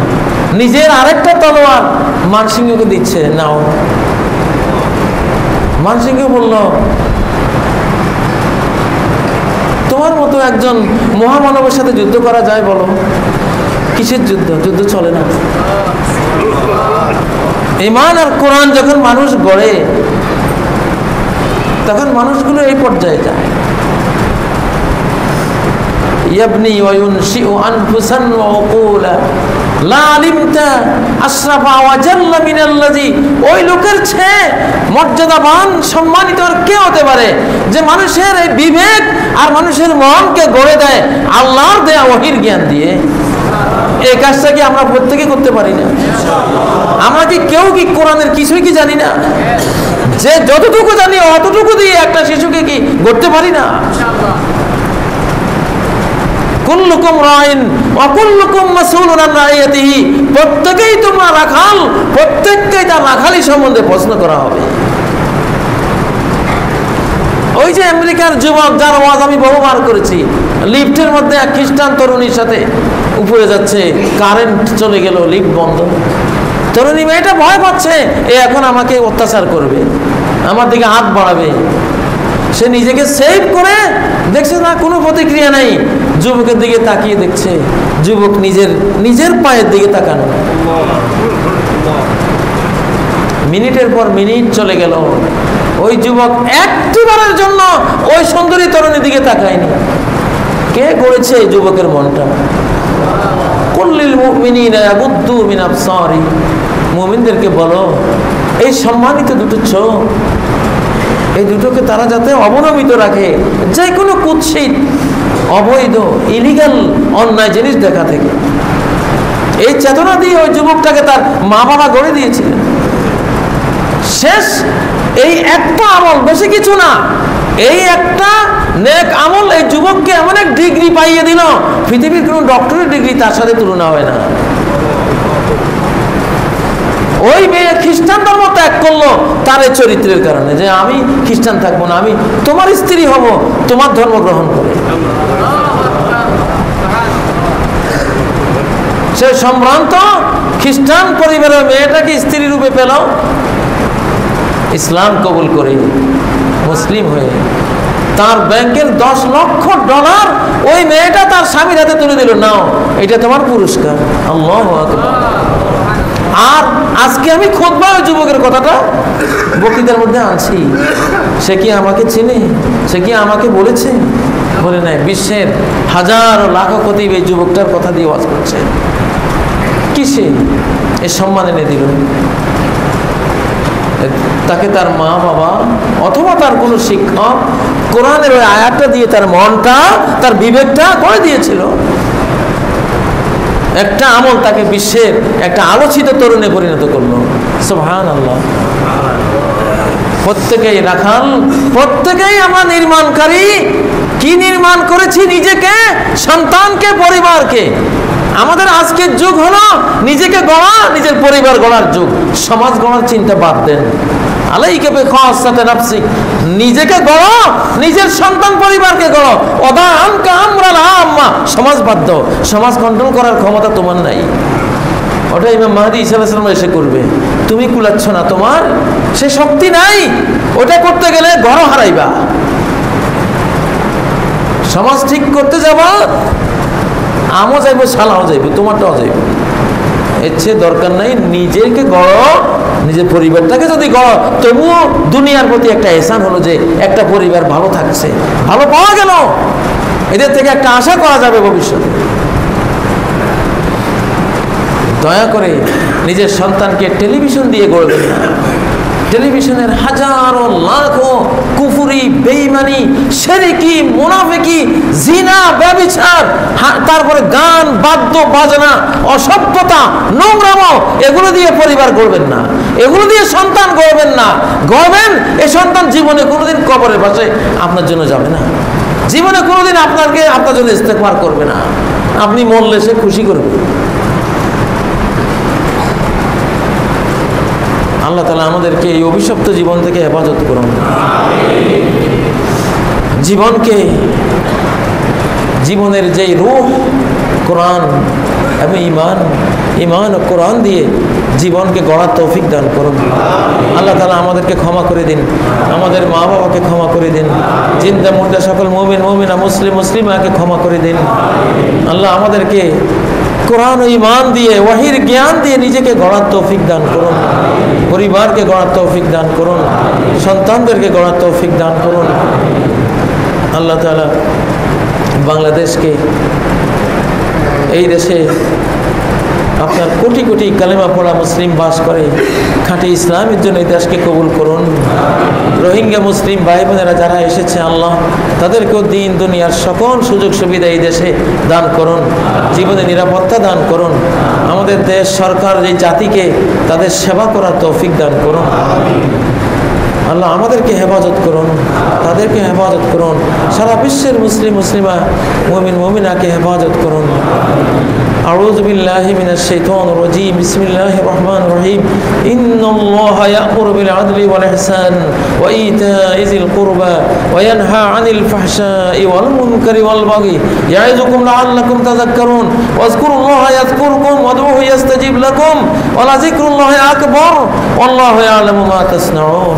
নিজের আরেকটা তলোয়ার মানসিংহকে দিচ্ছে, নাও। মানসিংহ বলল, তোমার মতো একজন মহামানবের সাথে যুদ্ধ করা যায় বলো? কিসের যুদ্ধ? যুদ্ধ চলে না। ঈমান আর কোরআন যখন মানুষ গড়ে, তখন মানুষগুলো এই পর্যায়ে যায়। ইয়াবনি ওয়া ইউনশিউ আনফুসান ওয়া উকুলা লা আলিমতা আশরাফা ওয়া জাল্লা মিনাল্লাযী, ওই লোকের চেয়ে মর্যাদাবান সম্মানিত আর কে হতে পারে যে মানুষের এই বিবেক আর মানুষের মনকে গড়ে দেয় আল্লাহর দেয়া ওহীর জ্ঞান দিয়ে। এই কাজটা কি আমরা প্রত্যেকে করতে পারি না? আমরা কি কেউ কি কোরআনের কিছুই কি জানি না? যে যতটুকু জানি অতটুকু দিয়ে একটা শিশুকে কি গড়তে পারি না? কুল্লুকুম রাইন ওয়া কুল্লুকুম মাসউলুন আন রাইয়াতিহি, প্রত্যেকেই তোমরা রাখাল, প্রত্যেককেই তার রাখালি সম্বন্ধে প্রশ্ন করা হবে। ওই যে আমেরিকার যুবক যার ওয়াজ আমি বহুবার করেছি, লিফটের মধ্যে এক খ্রিস্টান তরুণীর সাথে উপরে যাচ্ছে, কারেন্ট চলে গেল, লিফট বন্ধ। তরুণী মেয়েটা ভয় পাচ্ছে, এ এখন আমাকে অত্যাচার করবে, আমার দিকে হাত বাড়াবে। সে নিজেকে সেভ করে দেখছে না, কোনো প্রতিক্রিয়া নেই, যুবকের দিকে তাকিয়ে দেখছে। যুবক নিজের পায়ের দিকে তাকানো। মিনিটের পর মিনিট চলে গেল, ওই যুবক একটিবারের জন্য ওই সুন্দরী তরুণীর দিকে তাকায়নি। কে গড়েছে এই যুবকের মনটা? কুল্লিল মুমিনিনা ইয়াগুদ্দু মিন আবসারি, মুমিনদেরকে বলো এই সম্মানিত দুটো চোখ, এই দুটোকে তারা যাতে অবনমিত রাখে যে কোনো কুৎসিত, অবৈধ, ইলিগাল, অন্যায় জিনিস দেখা থেকে। এই চেতনা দিয়ে ওই যুবকটাকে তার মা বাবা গড়ে দিয়েছিলেন। শেষ এই একটা আমল, বেশি কিছু না, এই একটা নেক আমল এই যুবককে এমন এক ডিগ্রি পাইয়ে দিল, পৃথিবীর কোনো ডক্টরের ডিগ্রি তার সাথে তুলনা হয় না। ওই মেয়ে খ্রিস্টান ধর্ম ত্যাগ করলো তার এই চরিত্রের কারণে, যে আমি খ্রিস্টান থাকবো না, আমি তোমার স্ত্রী হব, তোমার ধর্ম গ্রহণ করে। সে সম্ভ্রান্ত খ্রিস্টান পরিবারের মেয়েটাকে স্ত্রী রূপে পেল, ইসলাম কবুল করে মুসলিম হয়ে তার ব্যাংকের $10 লক্ষ ওই মেয়েটা তার স্বামীর হাতে তুলে দিল, নাও এটা তোমার পুরস্কার। আল্লাহু আকবার। আর আজকে আমি খুতবা ওই যুবকের কথাটা বক্তৃতার মধ্যে আনছি। সে কি আমাকে চেনে? সে কি আমাকে বলেছে? বলে নাই। বিশ্বের হাজারো লাখো খতিব এই যুবকটার কথা দিয়ে ওয়াজ করছে। কিসে এ সম্মান এনে দিল? তাকে তার মা বাবা অথবা তার কোনো শিক্ষক কোরআনের ওই আয়াতটা দিয়ে তার মনটা, তার বিবেকটা করে দিয়েছিল। একটা আমল তাকে বিশ্বের একটা আলোচিত তরুণে পরিণত করলো। সুবহানাল্লাহ। প্রত্যেকেই রাখাল, প্রত্যেকেই আমরা নির্মাণকারী। কি নির্মাণ করেছি? নিজেকে, সন্তানকে, পরিবারকে। আমাদের আজকের যুগ হলো নিজেকে গড়া, নিজের পরিবার গড়ার যুগ। সমাজ গড়ার চিন্তা বাদ দেন। আলাইকা বিখাসাতি নাফসিক, নিজেকে গড়ো, নিজের সন্তান পরিবারকে গড়ো। ওদা আনকা আমরাল আম্মা, সমাজ বাদ দাও। সমাজ কন্ট্রোল করার ক্ষমতা তোমার নাই, ওটা ইমাম মাহদী ঈসা আলাইহিস সালাম এসে করবে। তুমি কুলাচ্ছ না, তোমার সে শক্তি নাই। ওটা করতে গেলে ঘর হারাইবা। সমাজ ঠিক করতে যাবা, আমও যাইব, শালাও যাইব, তোমারটাও যাইব। এর চেয়ে দরকার নাই। নিজেকে গড়ো, নিজের পরিবারটাকে যদি গড়ো, তবুও দুনিয়ার প্রতি একটা এহসান হলো যে একটা পরিবার ভালো থাকছে, ভালো পাওয়া গেল, এদের থেকে একটা আশা করা যাবে ভবিষ্যতে। দয়া করে নিজের সন্তানকে টেলিভিশন দিয়ে গড়বেন না। টেলিভিশনের হাজারো লাখো কুফরি, বেঈমানি, শিরকি, মুনাফিকি, জিনা, ব্যভিচার, তারপরে গান, বাদ্য বাজনা, অসভ্যতা, নোংরামো, এগুলো দিয়ে পরিবার গড়বেন না, এগুলো দিয়ে সন্তান গড়বেন না। গড়বেন এই সন্তান জীবনে কোনোদিন কবরের পাশে আপনার জন্য যাবে না, জীবনে কোনোদিন আপনার জন্য ইস্তেগফার করবে না। আপনি মরলে সে খুশি করবে। আল্লাহ তাআলা আমাদেরকে এই অভিশপ্ত জীবন থেকে হেফাজত করুন। জীবনকে, জীবনের যেই রূহ কোরআন এবং ঈমান ও কোরআন দিয়ে জীবনকে গড়ার তৌফিক দান করুন। আল্লাহ তাআলা আমাদেরকে ক্ষমা করে দিন, আমাদের মা বাবাকে ক্ষমা করে দিন, জিন্দা মুর্দা সকল মুমিন মুমিনা, মুসলিম মুসলিমাকে ক্ষমা করে দিন। আল্লাহ আমাদেরকে কোরআন ও ঈমান দিয়ে, ওয়াহির জ্ঞান দিয়ে নিজেকে গড়ার তৌফিক দান করুন, পরিবারকে গড়ার তৌফিক দান করুন, সন্তানদেরকে গড়ার তৌফিক দান করুন। আল্লাহ তাআলা বাংলাদেশকে, এই দেশে আপনার কোটি কোটি কালেমা পড়া মুসলিম বাস করে, খাঁটি ইসলামের জন্য এই দেশকে কবুল করুন। রোহিঙ্গা মুসলিম ভাই বোনেরা যারা এসেছে, আল্লাহ তাদেরকেও দিন দুনিয়ার সকল সুযোগ সুবিধা এই দেশে দান করুন, জীবনে নিরাপত্তা দান করুন। আমাদের দেশ সরকার এই জাতিকে তাদের সেবা করার তৌফিক দান করুন। আল্লাহ আমাদেরকে হেফাজত করুন, তাদেরকে হেফাজত করুন, সারা বিশ্বের মুসলিম মুসলিমা মুমিন মুমিনাকে হেফাজত করুন। আউযু বিল্লাহি মিনাশ শাইতানির রাজীম। বিসমিল্লাহির রহমানির রহিম। ইন্নাল্লাহা ইয়া'মুরু বিল আদলি ওয়াল ইহসান ওয়া ইতা'i যিল কুরবা ওয়া ইয়ানহা 'আনিল ফাহশা'i ওয়াল মুনকারি ওয়াল বাগি ইয়া'iযুকুম লা'আল্লাকুম তাযাক্কারুন ওয়াযকুরুল্লাহা ইয়াযকুরকুম ওয়াদউহু ইয়াস্তাজিব লাকুম ওয়া লাযিকরুল্লাহি আকবার ওয়াল্লাহু ইয়া'লামু মা তাসনাউন।